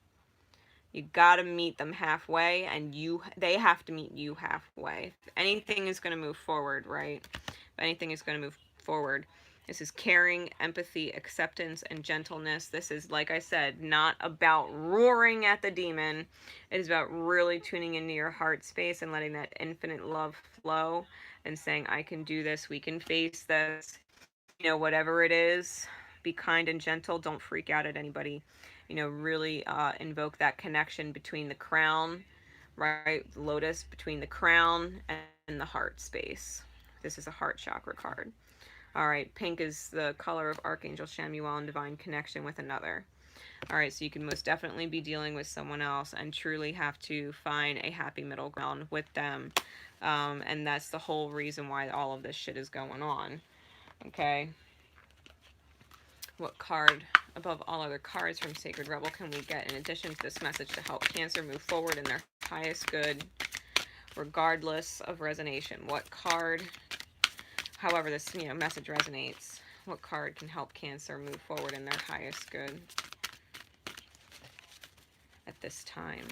You got to meet them halfway, and they have to meet you halfway. If anything is going to move forward, right? If anything is going to move forward, this is caring, empathy, acceptance, and gentleness. This is, like I said, not about roaring at the demon. It is about really tuning into your heart space and letting that infinite love flow and saying, I can do this. We can face this. You know, whatever it is, be kind and gentle. Don't freak out at anybody. You know, really invoke that connection between the crown, right? Lotus, between the crown and the heart space. This is a heart chakra card. All right, pink is the color of Archangel Chamuel and divine connection with another. All right, so you can most definitely be dealing with someone else and truly have to find a happy middle ground with them. And that's the whole reason why all of this shit is going on. Okay. What card above all other cards from Sacred Rebel can we get in addition to this message to help Cancer move forward in their highest good, regardless of resonation? What card, however this, you know, message resonates, what card can help Cancer move forward in their highest good at this time?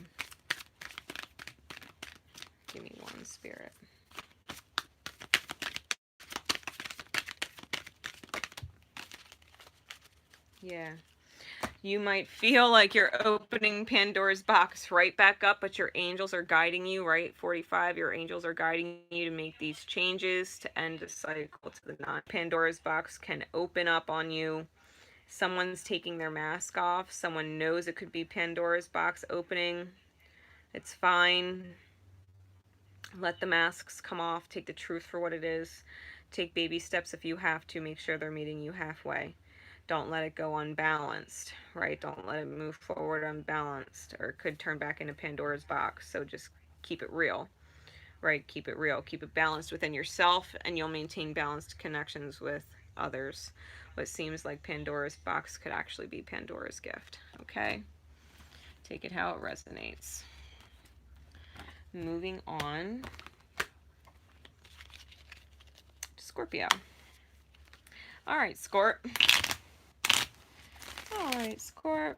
Give me one, Spirit. Yeah. You might feel like you're opening Pandora's box right back up, but your angels are guiding you, right? 45, your angels are guiding you to make these changes to end the cycle to the non. Pandora's box can open up on you. Someone's taking their mask off. Someone knows it could be Pandora's box opening. It's fine. Let the masks come off. Take the truth for what it is. Take baby steps if you have to. Make sure they're meeting you halfway. Don't let it go unbalanced, right? Don't let it move forward unbalanced, or it could turn back into Pandora's box. So just keep it real, right? Keep it real. Keep it balanced within yourself, and you'll maintain balanced connections with others. What seems like Pandora's box could actually be Pandora's gift, okay? Take it how it resonates. Moving on to Scorpio. All right, Scorp. Alright, Scorp.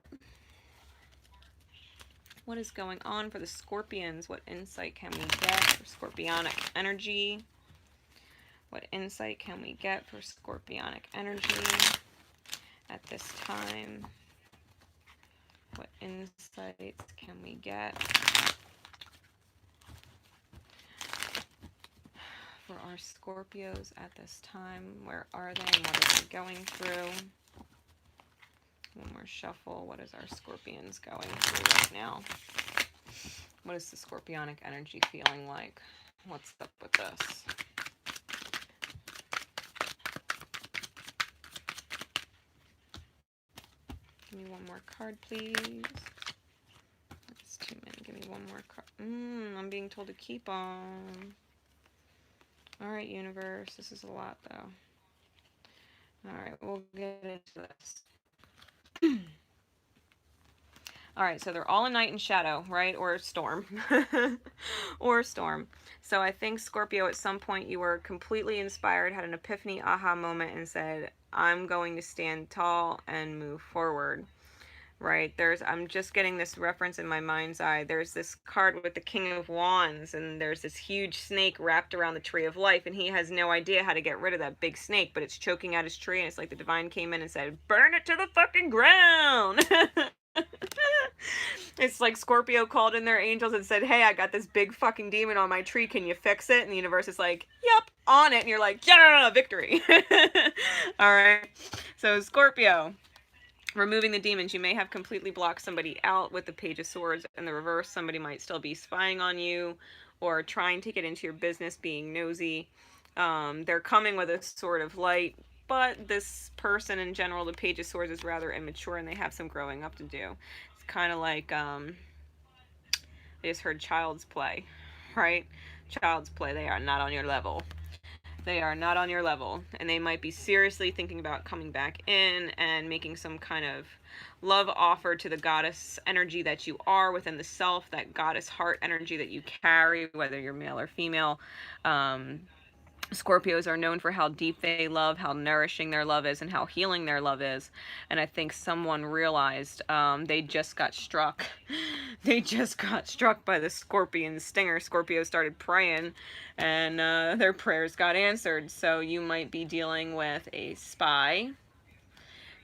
What is going on for the Scorpions? What insight can we get for Scorpionic energy? What insight can we get for Scorpionic energy at this time? What insights can we get for our Scorpios at this time? Where are they and what are they going through? One more shuffle. What is our Scorpions going through right now? What is the Scorpionic energy feeling like? What's up with this? Give me one more card, please. That's too many. Give me one more card. I'm being told to keep on. Alright, universe. This is a lot, though. Alright, we'll get into this. Alright, so they're all a night and shadow, right? Or a storm. Or a storm. So I think, Scorpio, at some point you were completely inspired, had an epiphany, aha moment, and said, I'm going to stand tall and move forward. Right? I'm just getting this reference in my mind's eye. There's this card with the King of Wands, and there's this huge snake wrapped around the Tree of Life, and he has no idea how to get rid of that big snake, but it's choking out his tree, and it's like the divine came in and said, burn it to the fucking ground! It's like Scorpio called in their angels and said, hey, I got this big fucking demon on my tree, can you fix it? And the universe is like, yep, on it and you're like, yeah, victory. All right. So Scorpio, removing the demons. You may have completely blocked somebody out with the Page of Swords in the reverse. Somebody might still be spying on you or trying to get into your business, being nosy. They're coming with a sword of light, but this person in general, the Page of Swords, is rather immature and they have some growing up to do. It's kind of like, I just heard child's play, right? Child's play. They are not on your level. They are not on your level, and they might be seriously thinking about coming back in and making some kind of love offer to the goddess energy that you are within the self, that goddess heart energy that you carry, whether you're male or female. Scorpios are known for how deep they love, how nourishing their love is, and how healing their love is. And I think someone realized they just got struck. They just got struck by the scorpion stinger. Scorpio started praying, and their prayers got answered. So you might be dealing with a spy.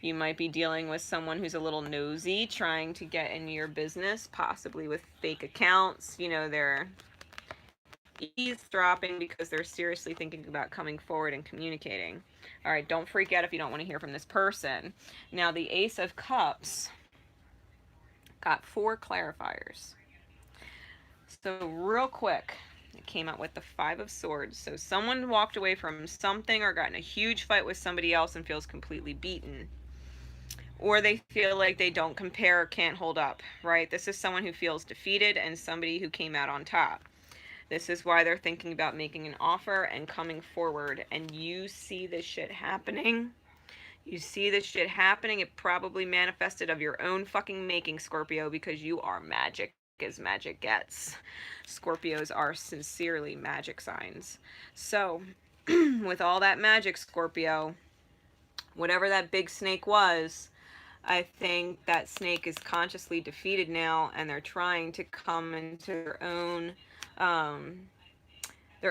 You might be dealing with someone who's a little nosy, trying to get into your business, possibly with fake accounts. You know, they're eavesdropping because they're seriously thinking about coming forward and communicating. All right, don't freak out if you don't want to hear from this person. Now, the Ace of Cups got 4 clarifiers. So real quick, it came out with the 5 of Swords. So someone walked away from something or got in a huge fight with somebody else and feels completely beaten. Or they feel like they don't compare or can't hold up, right? This is someone who feels defeated and somebody who came out on top. This is why they're thinking about making an offer and coming forward. And you see this shit happening. You see this shit happening. It probably manifested of your own fucking making, Scorpio, because you are magic as magic gets. Scorpios are sincerely magic signs. So, with all that magic, Scorpio, whatever that big snake was, I think that snake is consciously defeated now, and they're trying to come into their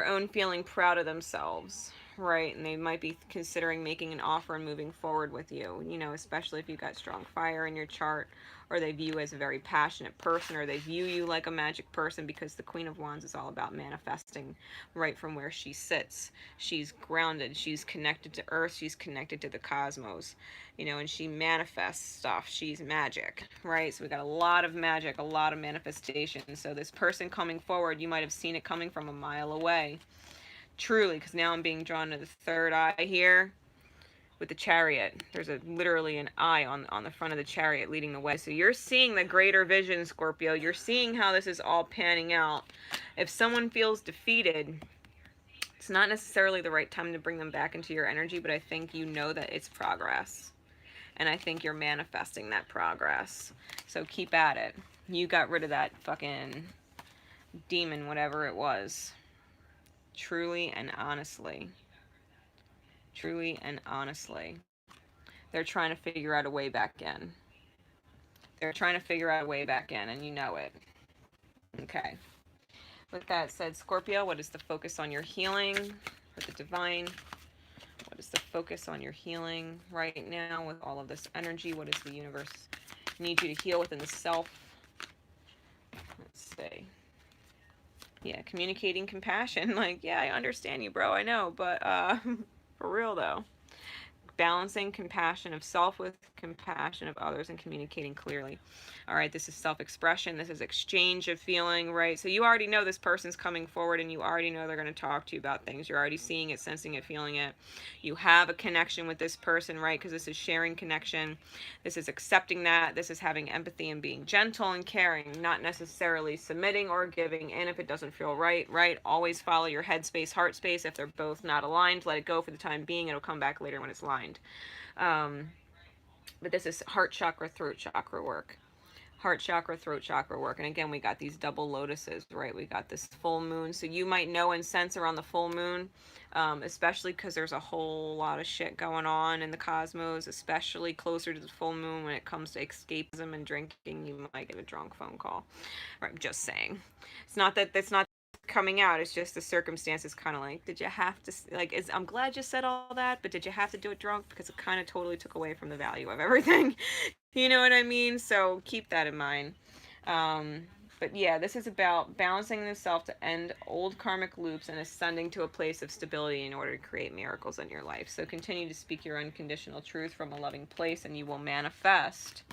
own feeling proud of themselves, right? And they might be considering making an offer and moving forward with you, you know, especially if you've got strong fire in your chart, or they view you as a very passionate person, or they view you like a magic person, because the Queen of Wands is all about manifesting right from where she sits. She's grounded, she's connected to earth, she's connected to the cosmos, you know, and she manifests stuff. She's magic, right? So we got a lot of magic, a lot of manifestation. So this person coming forward, you might have seen it coming from a mile away, truly, because now I'm being drawn to the third eye here with the Chariot. There's literally an eye on the front of the Chariot leading the way. So you're seeing the greater vision, Scorpio. You're seeing how this is all panning out. If someone feels defeated, it's not necessarily the right time to bring them back into your energy, but I think you know that it's progress. And I think you're manifesting that progress. So keep at it. You got rid of that fucking demon, whatever it was. Truly and honestly. Truly and honestly. They're trying to figure out a way back in. They're trying to figure out a way back in, and you know it. Okay. With that said, Scorpio, what is the focus on your healing with the divine? What is the focus on your healing right now with all of this energy? What does the universe need you to heal within the self? Let's see. Yeah, communicating compassion. Like, yeah, I understand you, bro. I know, but for real though. Balancing compassion of self with compassion of others and communicating clearly. All right, this is self-expression. This is exchange of feeling, right? So you already know this person's coming forward, and you already know they're going to talk to you about things. You're already seeing it, sensing it, feeling it. You have a connection with this person, right? Because this is sharing connection. This is accepting that. This is having empathy and being gentle and caring, not necessarily submitting or giving in if it doesn't feel right, right? Always follow your head space, heart space. If they're both not aligned, let it go for the time being. It'll come back later when it's aligned. But this is heart chakra, throat chakra work. Heart chakra, throat chakra work. And again, we got these double lotuses, right? We got this full moon. So you might know and sense around the full moon, especially because there's a whole lot of shit going on in the cosmos, especially closer to the full moon when it comes to escapism and drinking. You might get a drunk phone call. Right, I'm just saying. It's not that that's not coming out. It's just the circumstances, kind of like, did you have to, like, I'm glad you said all that, but did you have to do it drunk? Because it kind of totally took away from the value of everything. You know what I mean? So keep that in mind. But yeah, this is about balancing the self to end old karmic loops and ascending to a place of stability in order to create miracles in your life. So continue to speak your unconditional truth from a loving place, and you will manifest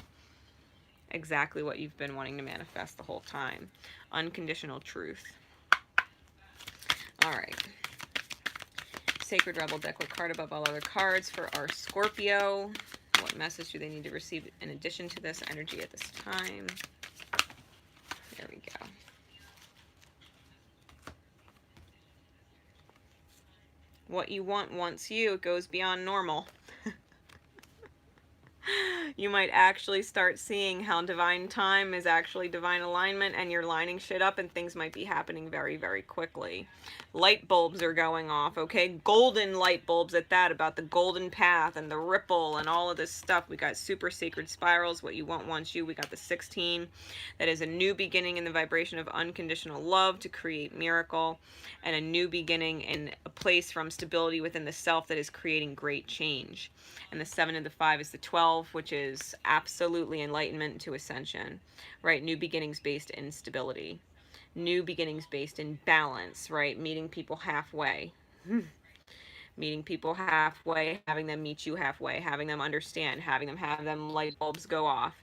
exactly what you've been wanting to manifest the whole time. Unconditional truth. All right. Sacred Rebel deck, what card above all other cards for our Scorpio? What message do they need to receive in addition to this energy at this time? There we go. What you want wants you. It goes beyond normal. You might actually start seeing how divine time is actually divine alignment, and you're lining shit up, and things might be happening very, very quickly. Light bulbs are going off, okay? Golden light bulbs at that, about the golden path and the ripple and all of this stuff. We got super sacred spirals. What you want wants you. We got the 16. That is a new beginning in the vibration of unconditional love to create miracle, and a new beginning in a place from stability within the self that is creating great change. And the 7 and the 5 is the 12, which is absolutely enlightenment to ascension, right? New beginnings based in stability. New beginnings based in balance, right? Meeting people halfway. Meeting people halfway, having them meet you halfway, having them understand, having them have them light bulbs go off,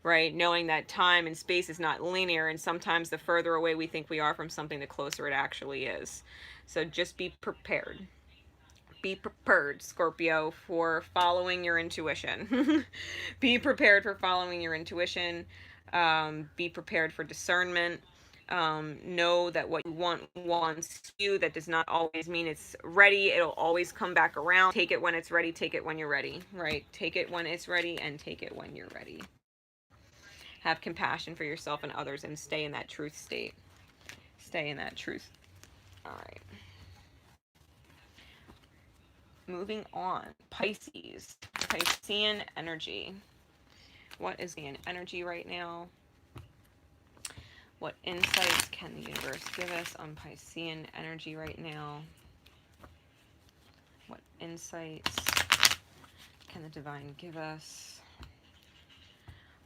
right? Knowing that time and space is not linear, and sometimes the further away we think we are from something, the closer it actually is. So just be prepared. Be prepared, Scorpio, for following your intuition. Be prepared for following your intuition. Be prepared for discernment. Know that what you want wants you. That does not always mean it's ready. It'll always come back around. Take it when it's ready. Take it when you're ready, right? Take it when it's ready, and take it when you're ready. Have compassion for yourself and others, and stay in that truth state. Stay in that truth. All right. Moving on, Pisces, Piscean energy. What is the energy right now? What insights can the universe give us on Piscean energy right now? What insights can the divine give us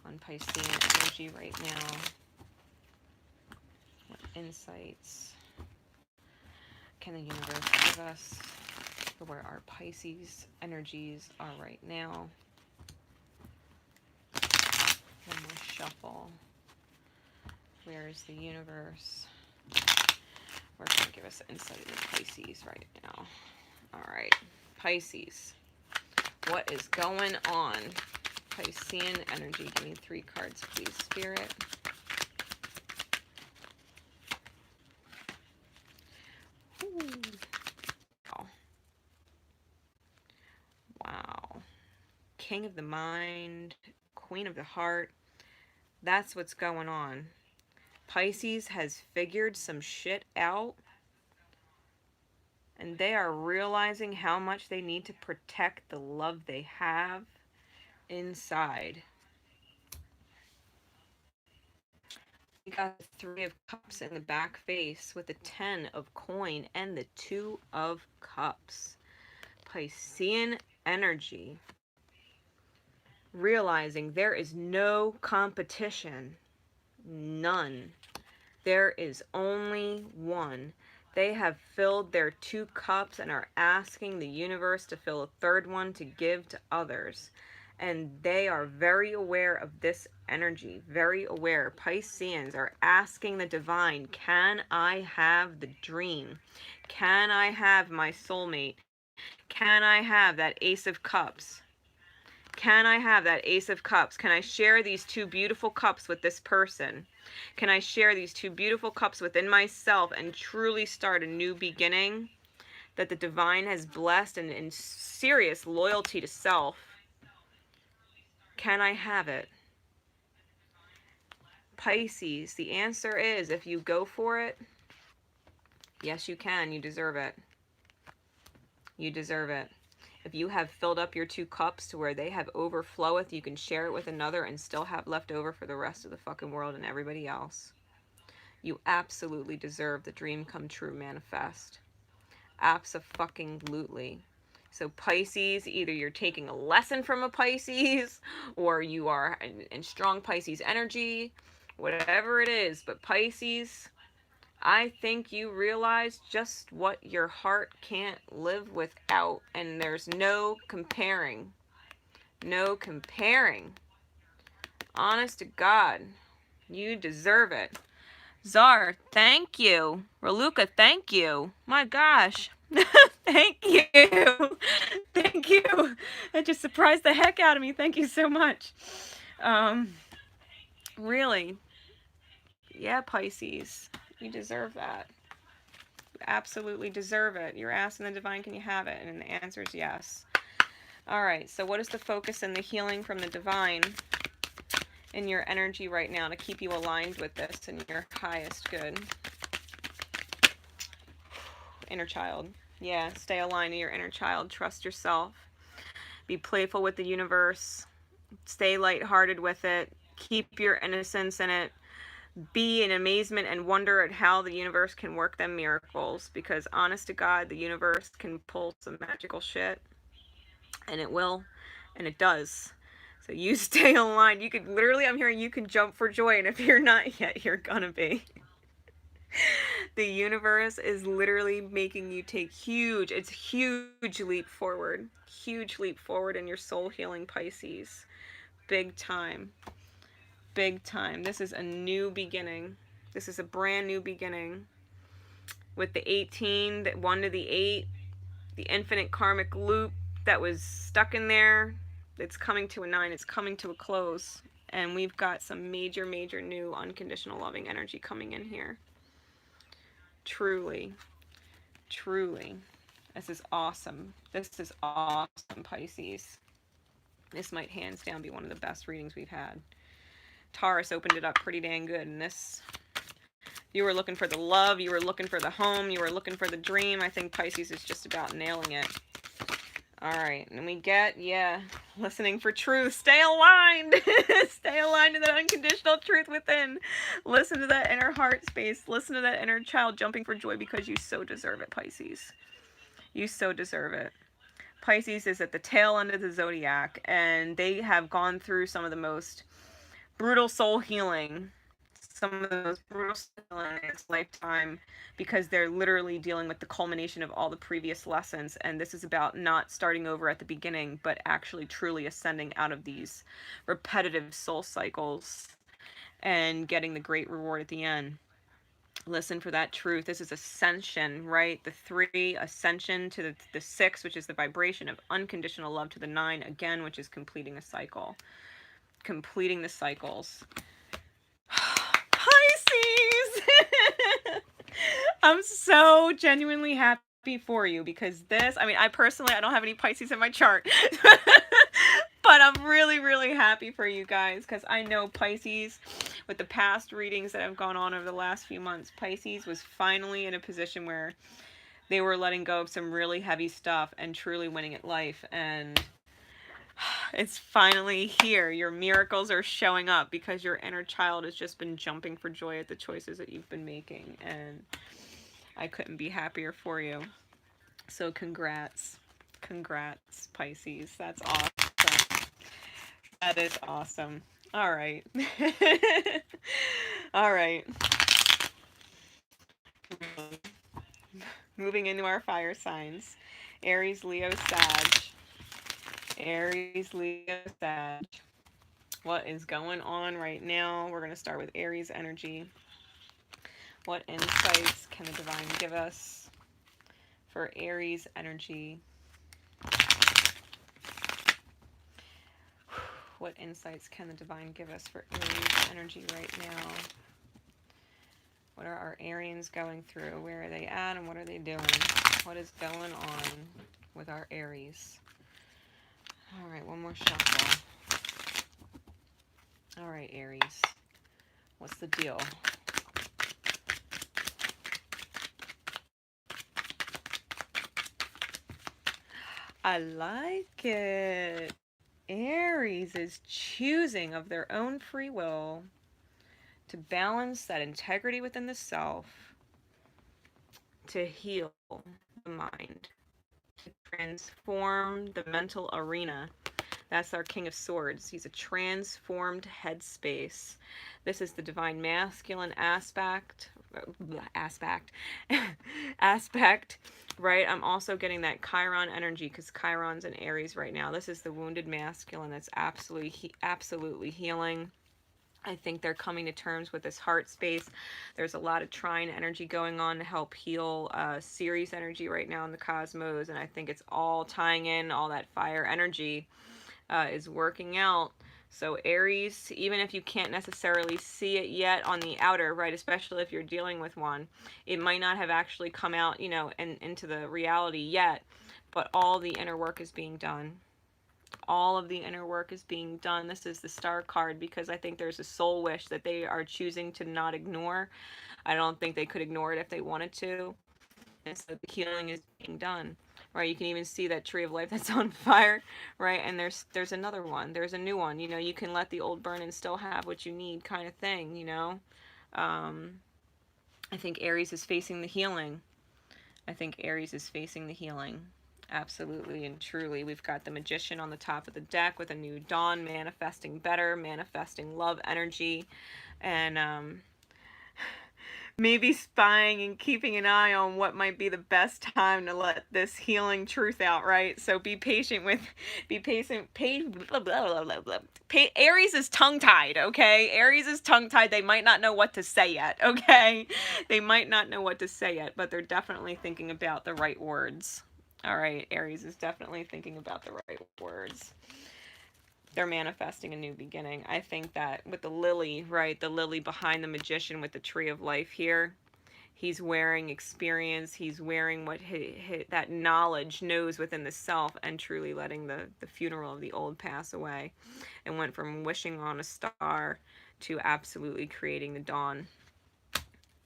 on Piscean energy right now? What insights can the universe give us for where our Pisces energies are right now? One more shuffle. Where is the universe? We're going to give us insight into Pisces right now. All right, Pisces. What is going on? Piscean energy. Give me 3 cards, please, Spirit. Ooh. Oh. Wow. King of the mind, Queen of the heart. That's what's going on. Pisces has figured some shit out, and they are realizing how much they need to protect the love they have inside. We got the 3 of Cups in the back face with the 10 of coin and the 2 of Cups. Piscean energy. Realizing there is no competition. None. There is only one. They have filled their 2 cups and are asking the universe to fill a 3rd one to give to others. And they are very aware of this energy, very aware. Pisceans are asking the divine, can I have the dream? Can I have my soulmate? Can I have that Ace of Cups? Can I have that Ace of Cups? Can I share these 2 beautiful cups with this person? Can I share these 2 beautiful cups within myself and truly start a new beginning that the divine has blessed and in serious loyalty to self? Can I have it? Pisces, the answer is if you go for it, yes you can. You deserve it. You deserve it. If you have filled up your 2 cups to where they have overfloweth, you can share it with another and still have left over for the rest of the fucking world and everybody else. You absolutely deserve the dream come true manifest. Abso-fucking-lutely. So Pisces, either you're taking a lesson from a Pisces, or you are in strong Pisces energy, whatever it is. But Pisces, I think you realize just what your heart can't live without, and there's no comparing. No comparing. Honest to God, you deserve it. Czar, thank you. Raluca, thank you. My gosh. Thank you. Thank you. That just surprised the heck out of me. Thank you so much. Really. Yeah, Pisces. You deserve that. You absolutely deserve it. You're asking the divine, can you have it? And the answer is yes. All right, so what is the focus and the healing from the divine in your energy right now to keep you aligned with this and your highest good? Inner child. Yeah, stay aligned to your inner child. Trust yourself. Be playful with the universe. Stay lighthearted with it. Keep your innocence in it. Be in amazement and wonder at how the universe can work them miracles. Because honest to God, the universe can pull some magical shit. And it will. And it does. So you stay aligned. You could literally, I'm hearing you can jump for joy. And if you're not yet, you're gonna be. The universe is literally making you take huge leap forward. Huge leap forward in your soul healing, Pisces. Big time. Big time. This is a new beginning. This is a brand new beginning. With the 18, the 1 to the 8, the infinite karmic loop that was stuck in there, it's coming to a 9. It's coming to a close. And we've got some major new unconditional loving energy coming in here. Truly. Truly. This is awesome. This is awesome, Pisces. This might hands down be one of the best readings we've had. Taurus opened it up pretty dang good. And this, you were looking for the love, you were looking for the home, you were looking for the dream. I think Pisces is just about nailing it. All right, and we get, yeah, listening for truth. Stay aligned. Stay aligned to that unconditional truth within. Listen to that inner heart space. Listen to that inner child jumping for joy because you so deserve it, Pisces. You so deserve it. Pisces is at the tail end of the zodiac, and they have gone through some of the most brutal soul healing. Some of the most brutal soul healing in its lifetime, because they're literally dealing with the culmination of all the previous lessons. And this is about not starting over at the beginning, but actually truly ascending out of these repetitive soul cycles and getting the great reward at the end. Listen for that truth. This is ascension, right? The 3, ascension to the 6, which is the vibration of unconditional love, to the 9, again, which is completing a cycle. Completing the cycles. Pisces! I'm so genuinely happy for you, because this, I mean, I personally, I don't have any Pisces in my chart. But I'm really happy for you guys, because I know Pisces, with the past readings that have gone on over the last few months, Pisces was finally in a position where they were letting go of some really heavy stuff and truly winning at life. And it's finally here. Your miracles are showing up because your inner child has just been jumping for joy at the choices that you've been making. And I couldn't be happier for you. So congrats. Congrats, Pisces. That's awesome. That is awesome. All right. All right. Moving into our fire signs. Aries, Leo, Sag. Aries, Leo, Sag. What is going on right now? We're going to start with Aries energy. What insights can the divine give us for Aries energy? What insights can the divine give us for Aries energy right now? What are our Arians going through? Where are they at and what are they doing? What is going on with our Aries? All right, one more shuffle. All right, Aries. What's the deal? I like it. Aries is choosing of their own free will to balance that integrity within the self, to heal the mind, to transform the mental arena, That's our King of Swords. He's a transformed headspace. This is the divine masculine aspect, aspect, right? I'm also getting that Chiron energy because Chiron's in Aries right now. This is the wounded masculine that's absolutely healing. I think they're coming to terms with this heart space. There's a lot of trine energy going on to help heal Ceres energy right now in the cosmos, and I think it's all tying in, all that fire energy is working out. So Aries, even if you can't necessarily see it yet on the outer, right, especially if you're dealing with one, it might not have actually come out, you know, into the reality yet, but all the inner work is being done. All of the inner work is being done. This is the Star card because I think there's a soul wish that they are choosing to not ignore. I don't think they could ignore it if they wanted to. And so the healing is being done. Right, you can even see that tree of life that's on fire, right? And there's another one. There's a new one. You know, you can let the old burn and still have what you need, kind of thing. You know, I think Aries is facing the healing. I think Aries is facing the healing. Absolutely and truly. We've got the Magician on the top of the deck with a new dawn, manifesting better, manifesting love energy, and maybe spying and keeping an eye on what might be the best time to let this healing truth out, right? So be patient with, blah, blah, blah, blah. Aries is tongue-tied, okay? Aries is tongue-tied. They might not know what to say yet, okay? They might not know what to say yet, but they're definitely thinking about the right words. All right, Aries is definitely thinking about the right words. They're manifesting a new beginning. I think that with the lily, right, the lily behind the Magician with the tree of life here, he's wearing experience, he's wearing what that knowledge knows within the self, and truly letting the funeral of the old pass away, and went from wishing on a star to absolutely creating the dawn.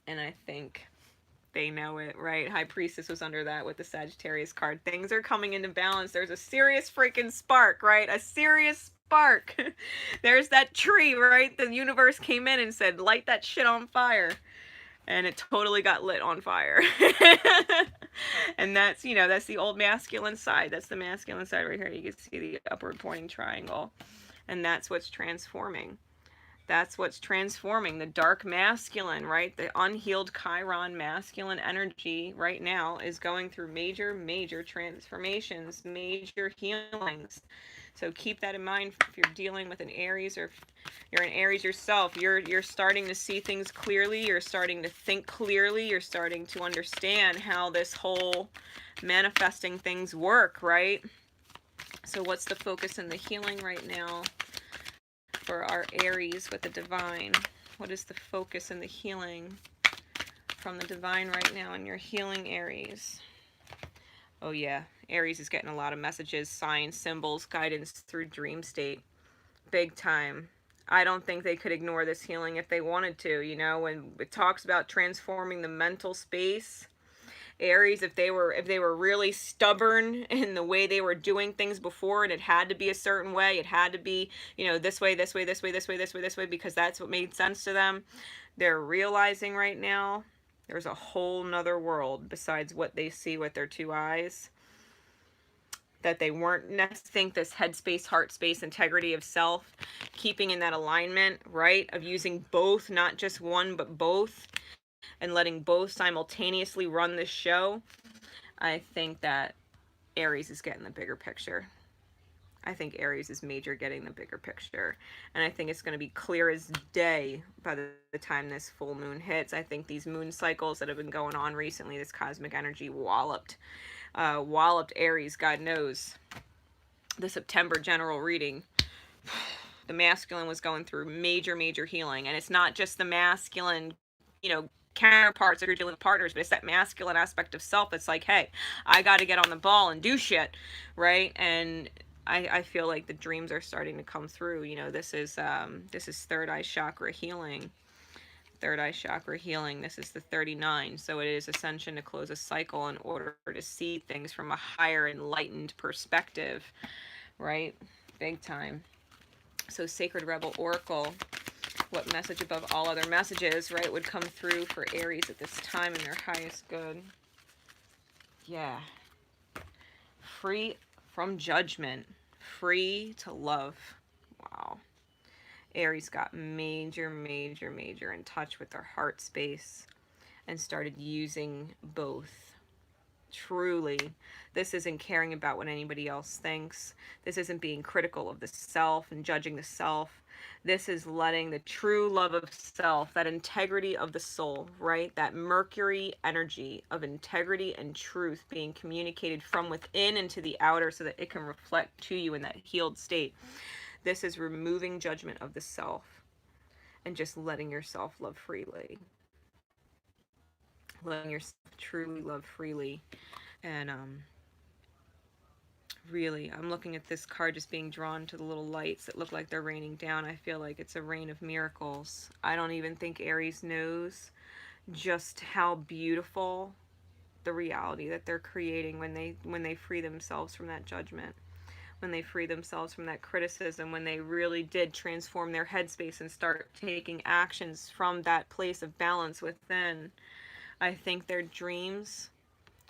And I think they know it, right? High Priestess was under that with the Sagittarius card. Things are coming into balance. There's a serious freaking spark, right? A serious spark. There's that tree, right? The universe came in and said, light that shit on fire. And it totally got lit on fire. And that's, you know, that's the old masculine side. That's the masculine side right here. You can see the upward pointing triangle. And that's what's transforming. That's what's transforming. The dark masculine, right? The unhealed Chiron masculine energy right now is going through major transformations, major healings. So keep that in mind if you're dealing with an Aries, or if you're an Aries yourself. You're starting to see things clearly. You're starting to think clearly. You're starting to understand how this whole manifesting things work, right? So what's the focus in the healing right now for our Aries with the divine? What is the focus in the healing from the divine right now in your healing Aries? Oh yeah, Aries is getting a lot of messages, signs, symbols, guidance through dream state. Big time. I don't think they could ignore this healing if they wanted to, you know, when it talks about transforming the mental space. Aries, if they were really stubborn in the way they were doing things before, and it had to be a certain way, it had to be, you know, this way, because that's what made sense to them. They're realizing right now there's a whole nother world besides what they see with their two eyes. That they weren't necessarily think this headspace, heart space, integrity of self, keeping in that alignment, right, of using both, not just one, but both, and letting both simultaneously run this show. I think that Aries is getting the bigger picture. I think Aries is major getting the bigger picture. And I think it's going to be clear as day by the time this full moon hits. I think these moon cycles that have been going on recently, this cosmic energy walloped Aries, God knows. The September general reading, the masculine was going through major healing. And it's not just the masculine, you know, counterparts that are dealing with partners, but it's that masculine aspect of self that's like, hey, I got to get on the ball and do shit, right? And I feel like the dreams are starting to come through. You know, this is third eye chakra healing. Third eye chakra healing. This is the 39. So it is ascension to close a cycle in order to see things from a higher enlightened perspective, right? Big time. So Sacred Rebel Oracle, what message above all other messages, right, would come through for Aries at this time in their highest good? Yeah. Free from judgment. Free to love. Wow. Aries got major, major, major in touch with their heart space and started using both. Truly, this isn't caring about what anybody else thinks. This isn't being critical of the self and judging the self. This is letting the true love of self, that integrity of the soul, right? That Mercury energy of integrity and truth being communicated from within into the outer so that it can reflect to you in that healed state. This is removing judgment of the self and just letting yourself love freely. Letting yourself truly love freely. And really, I'm looking at this card just being drawn to the little lights that look like they're raining down. I feel like it's a rain of miracles. I don't even think Aries knows just how beautiful the reality that they're creating when they free themselves from that judgment, when they free themselves from that criticism, when they really did transform their headspace and start taking actions from that place of balance within. I think their dreams,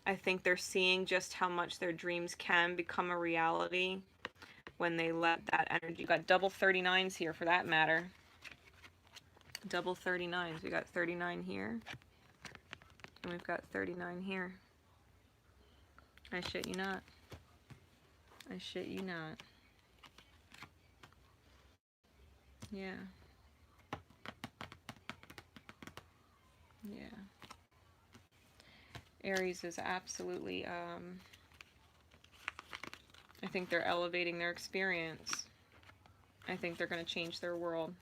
I think they're seeing just how much their dreams can become a reality when they let that energy. You got double 39s here for that matter. Double 39s. We got 39 here. And we've got 39 here. I shit you not. I shit you not. Yeah. Yeah. Aries is absolutely, I think they're elevating their experience. I think they're going to change their world.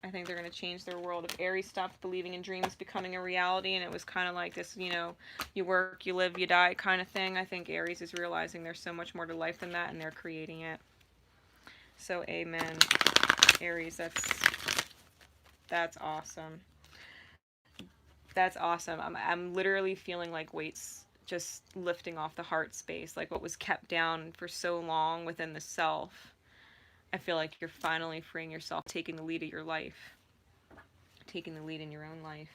I think they're going to change their world. If Aries stopped believing in dreams becoming a reality and it was kind of like this, you know, you work, you live, you die kind of thing, I think Aries is realizing there's so much more to life than that and they're creating it. So amen. Aries, that's awesome. That's awesome. I'm literally feeling like weights just lifting off the heart space, like what was kept down for so long within the self. I feel like you're finally freeing yourself, taking the lead of your life, taking the lead in your own life.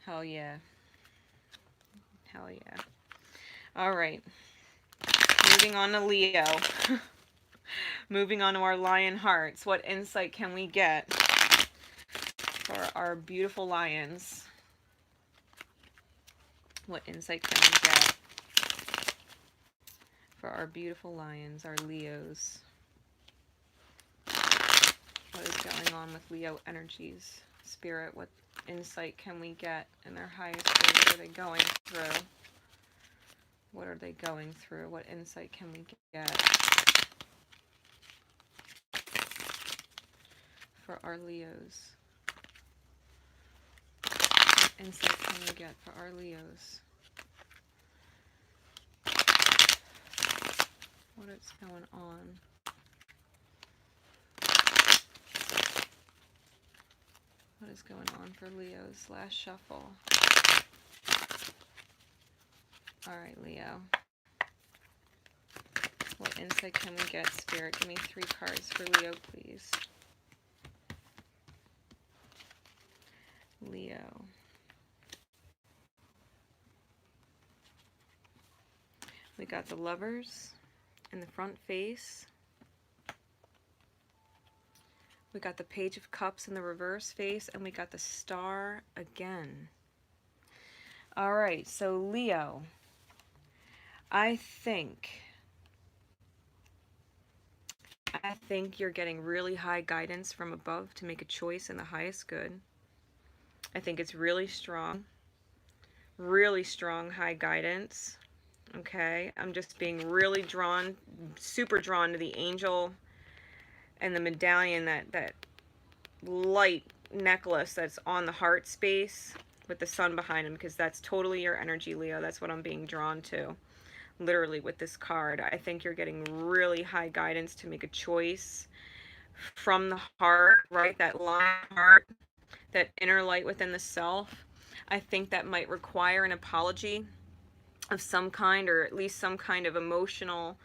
Hell yeah. Hell yeah. All right. Moving on to Leo. Moving on to our lion hearts. What insight can we get for our beautiful lions? What insight can we get for our beautiful lions, our Leos? What is going on with Leo energies? Spirit, what insight can we get in their highest state? What are they going through? What are they going through? What insight can we get for our Leos? What insight can we get for our Leos? What is going on? What is going on for Leos? Last shuffle. Alright, Leo. What insight can we get, Spirit? Give me 3 cards for Leo, please. Leo. We got the Lovers in the front face. We got the Page of Cups in the reverse face, and we got the Star again. All right, so Leo, I think you're getting really high guidance from above to make a choice in the highest good. I think it's really strong high guidance. Okay, I'm just being really drawn, super drawn to the angel and the medallion, that light necklace that's on the heart space with the sun behind him, because that's totally your energy, Leo. That's what I'm being drawn to, literally, with this card. I think you're getting really high guidance to make a choice from the heart, right? That lion heart, that inner light within the self. I think that might require an apology of some kind, or at least some kind of emotional,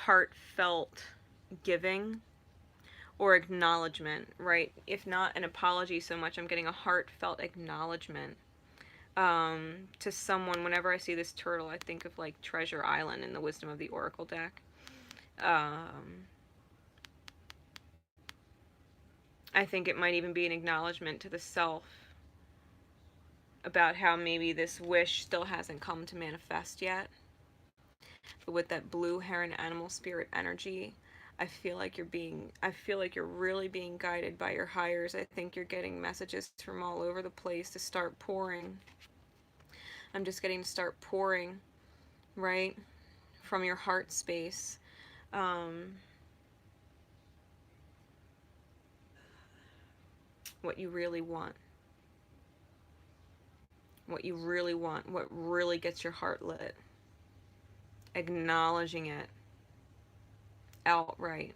heartfelt giving or acknowledgement, right? If not an apology so much, I'm getting a heartfelt acknowledgement To someone, whenever I see this turtle, I think of like Treasure Island in the Wisdom of the Oracle deck. I think it might even be an acknowledgement to the self about how maybe this wish still hasn't come to manifest yet. But with that blue heron animal spirit energy, I feel like you're really being guided by your higher. I think you're getting messages from all over the place to start pouring. I'm just getting to start pouring, right? From your heart space. What you really want. What you really want. What really gets your heart lit. Acknowledging it outright.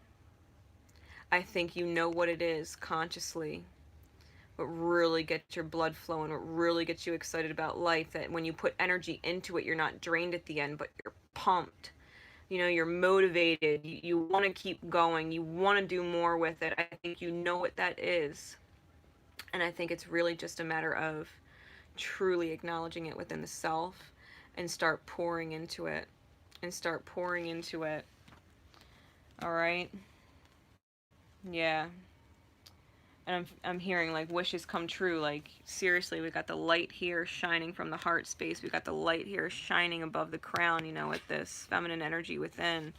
I think you know what it is consciously. What really gets your blood flowing, what really gets you excited about life, that when you put energy into it, you're not drained at the end, but you're pumped. You know, you're motivated. You want to keep going. You want to do more with it. I think you know what that is. And I think it's really just a matter of truly acknowledging it within the self and start pouring into it. And start pouring into it. All right? Yeah. And I'm hearing like wishes come true. Like seriously, we got the light here shining from the heart space. We got the light here shining above the crown, you know, with this feminine energy within.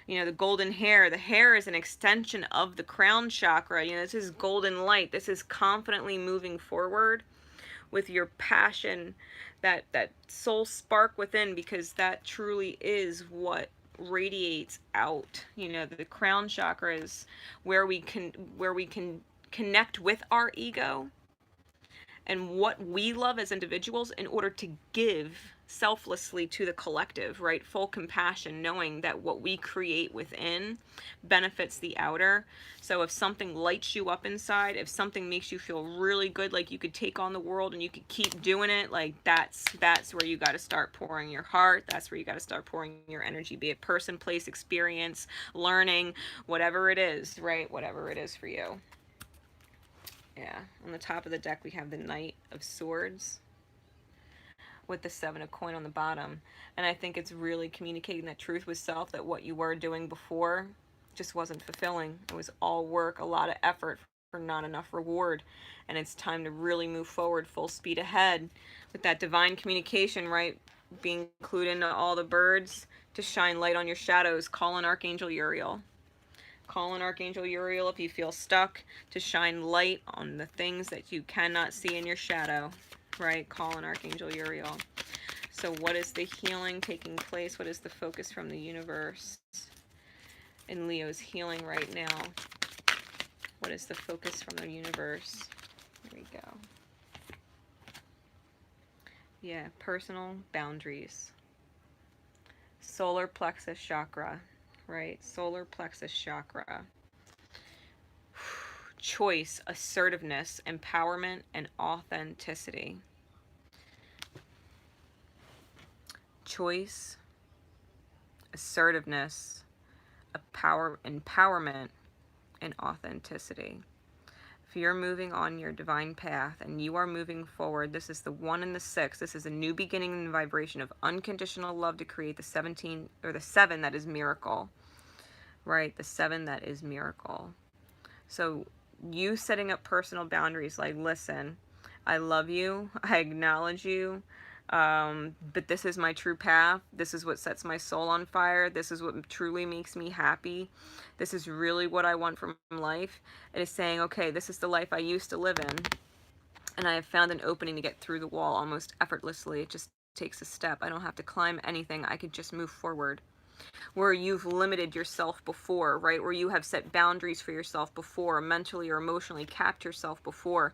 You know, the golden hair. The hair is an extension of the crown chakra. You know, this is golden light. This is confidently moving forward with your passion, that soul spark within, because that truly is what radiates out. You know, the crown chakra is where we can connect with our ego and what we love as individuals in order to give selflessly to the collective, right? Full compassion, knowing that what we create within benefits the outer. So if something lights you up inside, if something makes you feel really good, like you could take on the world and you could keep doing it, like that's where you got to start pouring your heart. That's where you got to start pouring your energy, be it person, place, experience, learning, whatever it is, right? Whatever it is for you. Yeah, on the top of the deck we have the Knight of Swords with the 7 of coin on the bottom. And I think it's really communicating that truth with self, that what you were doing before just wasn't fulfilling. It was all work, a lot of effort for not enough reward. And it's time to really move forward full speed ahead with that divine communication, right? Being clued into all the birds to shine light on your shadows. Call in Archangel Uriel. Call in Archangel Uriel if you feel stuck, to shine light on the things that you cannot see in your shadow, right? Call in Archangel Uriel. So what is the healing taking place? What is the focus from the universe in Leo's healing right now? What is the focus from the universe? There we go. Yeah, personal boundaries. Solar plexus chakra. Right? Solar plexus chakra. Choice, assertiveness, empowerment, and authenticity. Choice, assertiveness, empowerment, and authenticity. If you're moving on your divine path and you are moving forward, this is the 1 and the 6. This is a new beginning in the vibration of unconditional love to create the 17 or the 7 that is miracle. Right? The 7 that is miracle. So you setting up personal boundaries, like, listen, I love you, I acknowledge you, but this is my true path. This is what sets my soul on fire. This is what truly makes me happy. This is really what I want from life. It is saying, okay, this is the life I used to live in, and I have found an opening to get through the wall almost effortlessly. It just takes a step. I don't have to climb anything. I could just move forward. Where you've limited yourself before, right? Where you have set boundaries for yourself before, mentally or emotionally capped yourself before.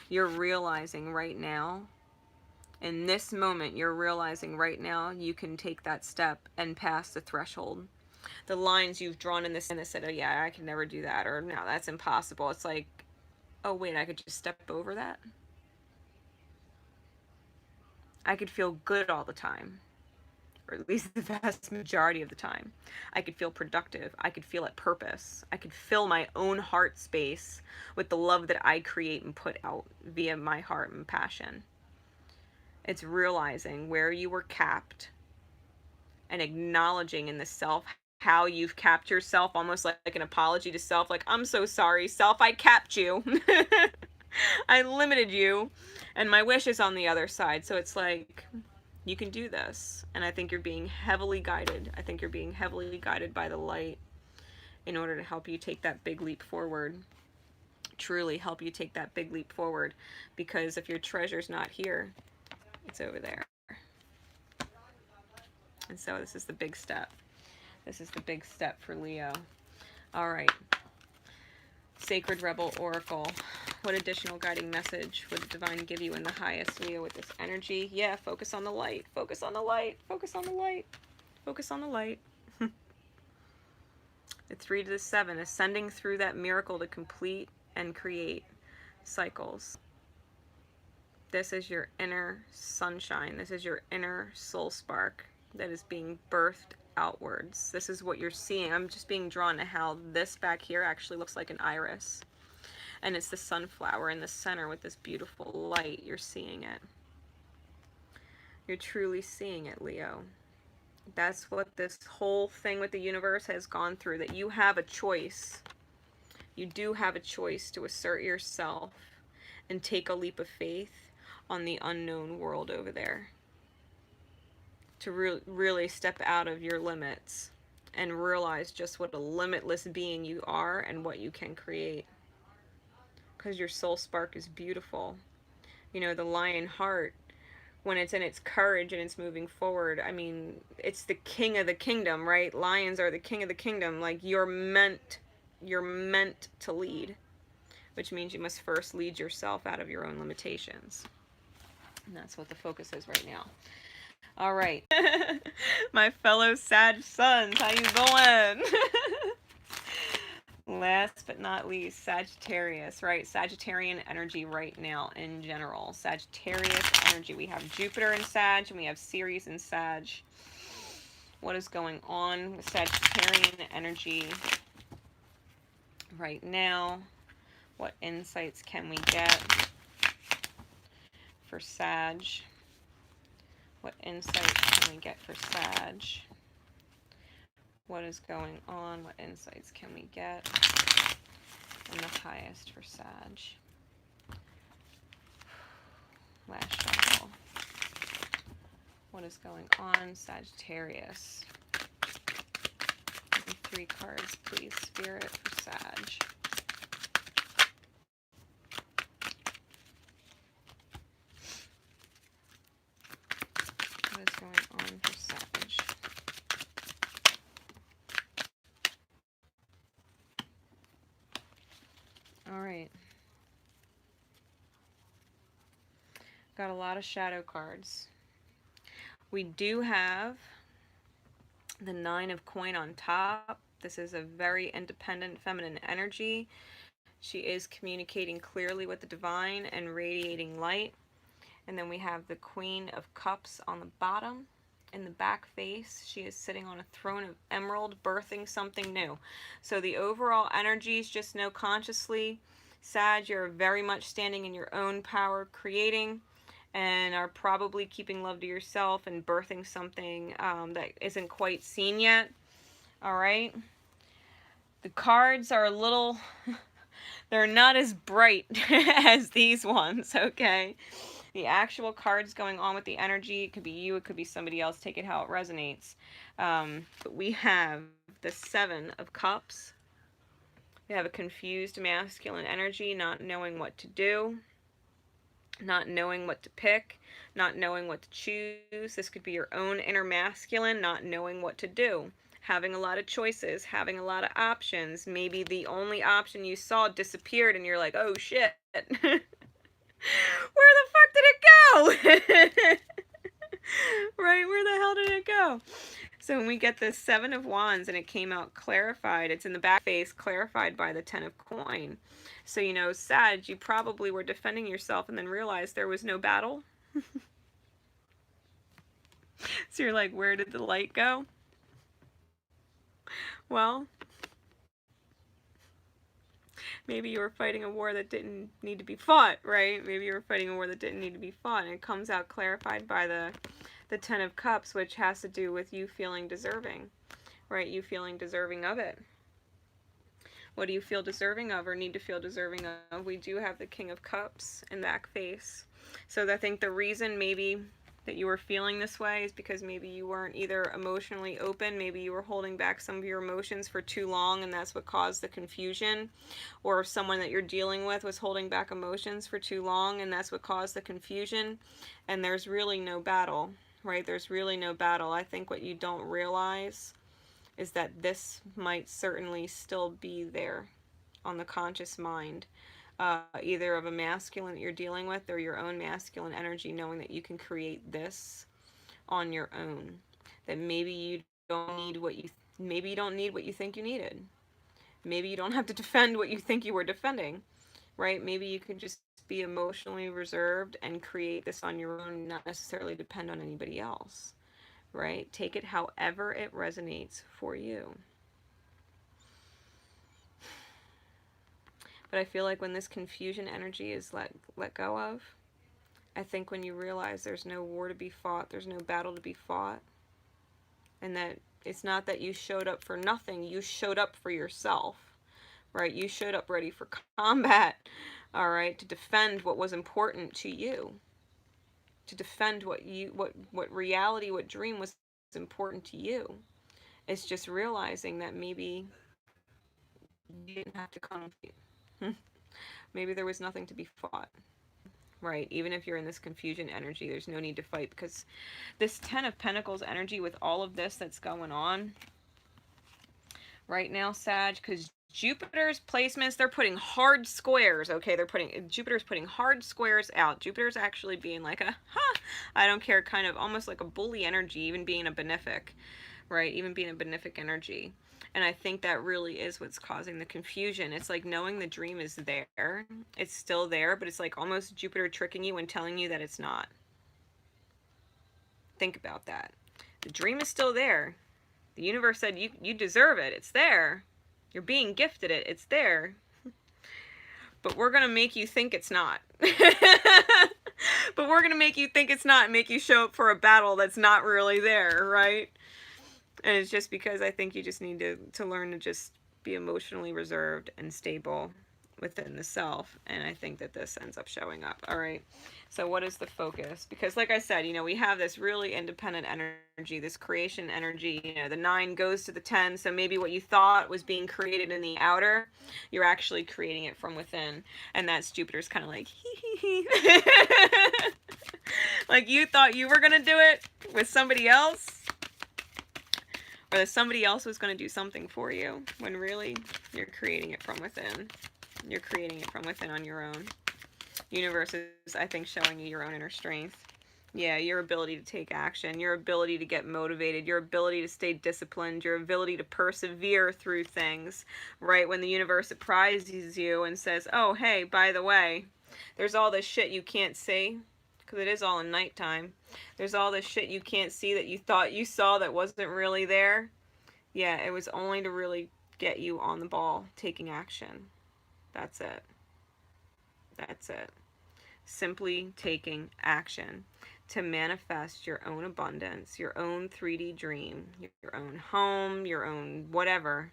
You're realizing right now, in this moment, you're realizing right now you can take that step and pass the threshold. The lines you've drawn in this and said, oh yeah, I can never do that, or no, that's impossible. It's like, oh wait, I could just step over that. I could feel good all the time, or at least the vast majority of the time. I could feel productive. I could feel at purpose. I could fill my own heart space with the love that I create and put out via my heart and passion. It's realizing where you were capped and acknowledging in the self how you've capped yourself, almost like an apology to self, like, I'm so sorry, self, I capped you. I limited you, and my wish is on the other side. So it's like, you can do this. And I think you're being heavily guided. I think you're being heavily guided by the light in order to help you take that big leap forward. Truly help you take that big leap forward. Because if your treasure's not here, it's over there. And so this is the big step. This is the big step for Leo. All right. Sacred Rebel Oracle. What additional guiding message would the divine give you in the highest, Leo, with this energy? Yeah, focus on the light. Focus on the light. Focus on the light. Focus on the light. The 3 to the 7, ascending through that miracle to complete and create cycles. This is your inner sunshine. This is your inner soul spark that is being birthed outwards. This is what you're seeing. I'm just being drawn to how this back here actually looks like an iris. And it's the sunflower in the center with this beautiful light. You're seeing it. You're truly seeing it, Leo. That's what this whole thing with the universe has gone through, that you have a choice. You do have a choice to assert yourself and take a leap of faith on the unknown world over there. To really step out of your limits and realize just what a limitless being you are and what you can create. Because your soul spark is beautiful. You know, the lion heart, when it's in its courage and it's moving forward, I mean, it's the king of the kingdom, right? Lions are the king of the kingdom. Like, you're meant to lead, which means you must first lead yourself out of your own limitations. And that's what the focus is right now. All right. My fellow Sag sons, how you going? Last but not least, Sagittarius, right? Sagittarian energy right now in general. Sagittarius energy. We have Jupiter in Sag and we have Ceres in Sag. What is going on with Sagittarian energy right now? What insights can we get for Sag? What insights can we get for Sag? What is going on? What insights can we get? And the highest for Sag. Last shuffle. What is going on, Sagittarius? Give me 3 cards, please, Spirit, for Sag. What is going on for Sag? All right. Got a lot of shadow cards. We do have the 9 of coin on top. This is a very independent feminine energy. She is communicating clearly with the divine and radiating light. And then we have the Queen of Cups on the bottom. In the back face, she is sitting on a throne of emerald, birthing something new. So the overall energies, just know consciously, Sag, you're very much standing in your own power, creating, and are probably keeping love to yourself and birthing something that isn't quite seen yet. All right. The cards are a little, they're not as bright as these ones, okay? The actual cards going on with the energy, it could be you, it could be somebody else, take it how it resonates. But we have the 7 of Cups. We have a confused masculine energy, not knowing what to do, not knowing what to pick, not knowing what to choose. This could be your own inner masculine, not knowing what to do. Having a lot of choices, having a lot of options. Maybe the only option you saw disappeared and you're like, oh shit. Where the fuck did it go? Right, where the hell did it go? So when we get the 7 of Wands and it came out clarified, it's in the back face, clarified by the 10 of coin. So, you know, Sag, you probably were defending yourself and then realized there was no battle. So you're like, where did the light go? Well, Maybe you were fighting a war that didn't need to be fought, right? Maybe you were fighting a war that didn't need to be fought, and it comes out clarified by the Ten of Cups, which has to do with you feeling deserving, right? You feeling deserving of it. What do you feel deserving of or need to feel deserving of? We do have the King of Cups in back face. So I think the reason maybe that you were feeling this way is because maybe you weren't either emotionally open, maybe you were holding back some of your emotions for too long and that's what caused the confusion, or someone that you're dealing with was holding back emotions for too long and that's what caused the confusion, and there's really no battle, right? There's really no battle. I think what you don't realize is that this might certainly still be there on the conscious mind, either of a masculine that you're dealing with or your own masculine energy, knowing that you can create this on your own. That maybe you don't need what you think you needed. Maybe you don't have to defend what you think you were defending, right? Maybe you could just be emotionally reserved and create this on your own, not necessarily depend on anybody else, right? Take it however it resonates for you. But I feel like when this confusion energy is let go of, I think when you realize there's no war to be fought, there's no battle to be fought, and that it's not that you showed up for nothing, you showed up for yourself, right? You showed up ready for combat, all right, to defend what was important to you, to defend what reality, what dream was important to you. It's just realizing that maybe you didn't have to come. Maybe there was nothing to be fought, right? Even if you're in this confusion energy, there's no need to fight, because this Ten of Pentacles energy with all of this that's going on right now, Sag, because Jupiter's placements, they're putting hard squares, okay? Jupiter's putting hard squares out. Jupiter's actually being like a, I don't care, kind of almost like a bully energy, even being a benefic, right? Even being a benefic energy. And I think that really is what's causing the confusion. It's like knowing the dream is there. It's still there, but it's like almost Jupiter tricking you and telling you that it's not. Think about that. The dream is still there. The universe said you deserve it. It's there. You're being gifted it. It's there. But we're going to make you think it's not. But we're going to make you think it's not and make you show up for a battle that's not really there, right? And it's just because I think you just need to learn to just be emotionally reserved and stable within the self. And I think that this ends up showing up. All right. So what is the focus? Because like I said, you know, we have this really independent energy, this creation energy. You know, the 9 goes to the 10. So maybe what you thought was being created in the outer, you're actually creating it from within. And that's Jupiter's kind of like, hee. Like you thought you were going to do it with somebody else, or that somebody else was going to do something for you, when really you're creating it from within. You're creating it from within on your own. Universe is, I think, showing you your own inner strength. Yeah, your ability to take action, your ability to get motivated, your ability to stay disciplined, your ability to persevere through things, right? When the universe surprises you and says, oh, hey, by the way, there's all this shit you can't see, because it is all in nighttime. There's all this shit you can't see that you thought you saw that wasn't really there. Yeah, it was only to really get you on the ball, taking action. That's it. That's it. Simply taking action to manifest your own abundance, your own 3D dream, your own home, your own whatever.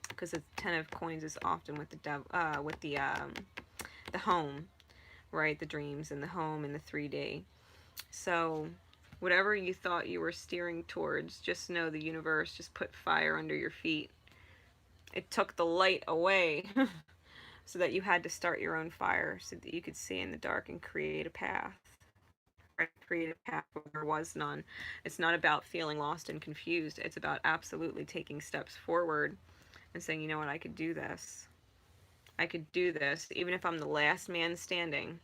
Because the 10 of coins is often with the home, right? The dreams and the home and the 3D. So whatever you thought you were steering towards, just know the universe just put fire under your feet. It took the light away so that you had to start your own fire, so that you could see in the dark and create a path. Right? Create a path where there was none. It's not about feeling lost and confused. It's about absolutely taking steps forward and saying, you know what, I could do this. I could do this, even if I'm the last man standing.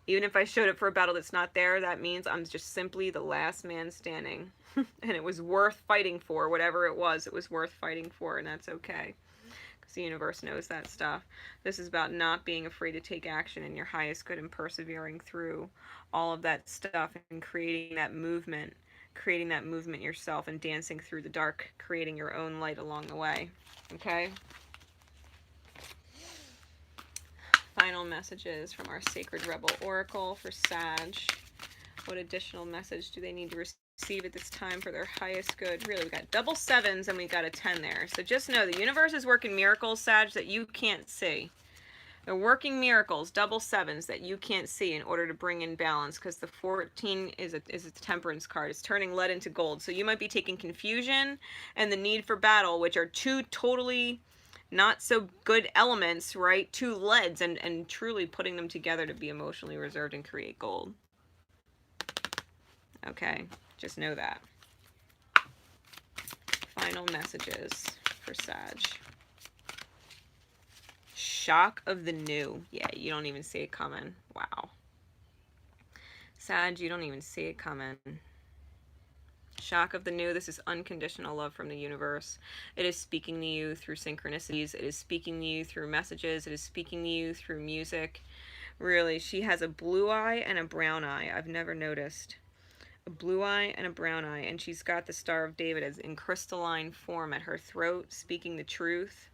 Even if I showed up for a battle that's not there, that means I'm just simply the last man standing. And it was worth fighting for, whatever it was worth fighting for, and that's okay. Because the universe knows that stuff. This is about not being afraid to take action in your highest good and persevering through all of that stuff and creating that movement yourself and dancing through the dark, creating your own light along the way. Okay? Final messages from our Sacred Rebel Oracle for Sag. What additional message do they need to receive at this time for their highest good? Really, we got double 7s and we got a 10 there. So just know the universe is working miracles, Sag, that you can't see. They're working miracles, double 7s that you can't see in order to bring in balance, because the 14 is a temperance card. It's turning lead into gold. So you might be taking confusion and the need for battle, which are two totally not so good elements, right? Two leads, and truly putting them together to be emotionally reserved and create gold. Okay, just know that. Final messages for Sag. Shock of the new. Yeah, you don't even see it coming. Wow. Sag, you don't even see it coming. Shock of the new. This is unconditional love from the universe. It is speaking to you through synchronicities. It is speaking to you through messages. It is speaking to you through music. Really, she has a blue eye and a brown eye. I've never noticed. A blue eye and a brown eye, and she's got the Star of David as in crystalline form at her throat, speaking the truth.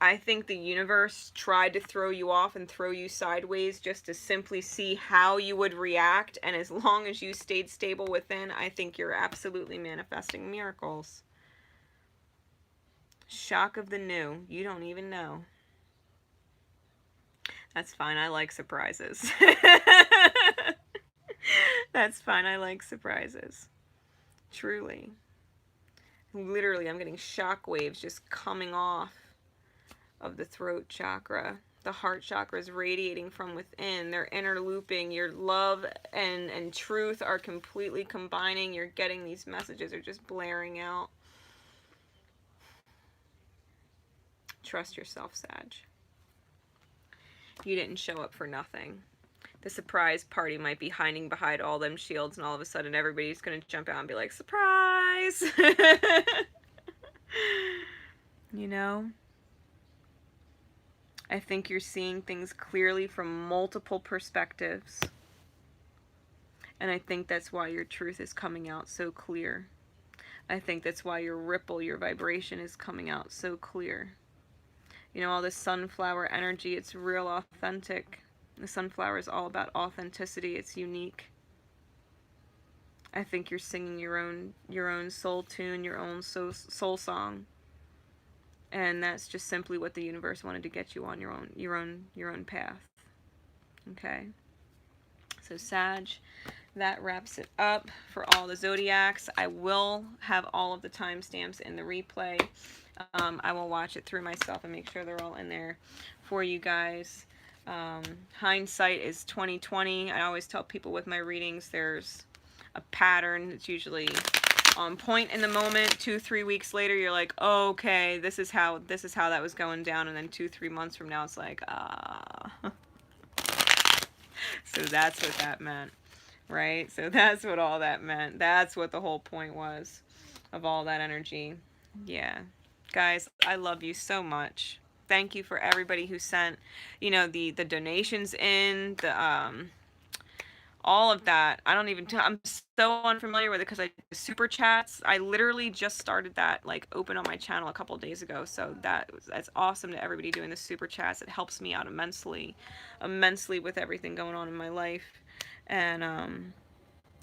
I think the universe tried to throw you off and throw you sideways just to simply see how you would react, and as long as you stayed stable within, I think you're absolutely manifesting miracles. Shock of the new. You don't even know. That's fine. I like surprises. That's fine. I like surprises. Truly. Literally, I'm getting shock waves just coming off of the throat chakra. The heart chakra is radiating from within. They're interlooping. Your love and truth are completely combining. You're getting these messages are just blaring out. Trust yourself, Sag. You didn't show up for nothing. The surprise party might be hiding behind all them shields, and all of a sudden everybody's going to jump out and be like, surprise! You know? I think you're seeing things clearly from multiple perspectives. And I think that's why your truth is coming out so clear. I think that's why your ripple, your vibration is coming out so clear. You know, all this sunflower energy, it's real authentic. The sunflower is all about authenticity. It's unique. I think you're singing your own soul tune, your own soul song. And that's just simply what the universe wanted to get you on your own path. Okay? So Sag, that wraps it up for all the zodiacs. I will have all of the timestamps in the replay. I will watch it through myself and make sure they're all in there for you guys. Hindsight is 20/20. I always tell people with my readings there's a pattern. It's usually on point in the moment. 2-3 weeks later you're like, oh, okay, this is how that was going down, and then 2-3 months from now it's like, so that's what that meant, right? So that's what all that meant. That's what the whole point was of all that energy. Yeah, guys, I love you so much. Thank you for everybody who sent, you know, the donations in, the all of that. I'm so unfamiliar with it because I super chats. I literally just started that, like, open on my channel a couple days ago. So that's awesome to everybody doing the super chats. It helps me out immensely with everything going on in my life, and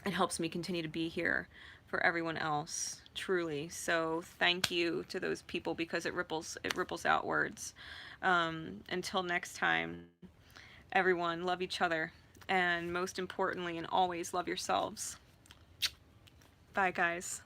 it helps me continue to be here for everyone else. Truly. So thank you to those people, because it ripples outwards. Until next time, everyone, love each other, and most importantly and always love yourselves. Bye, guys.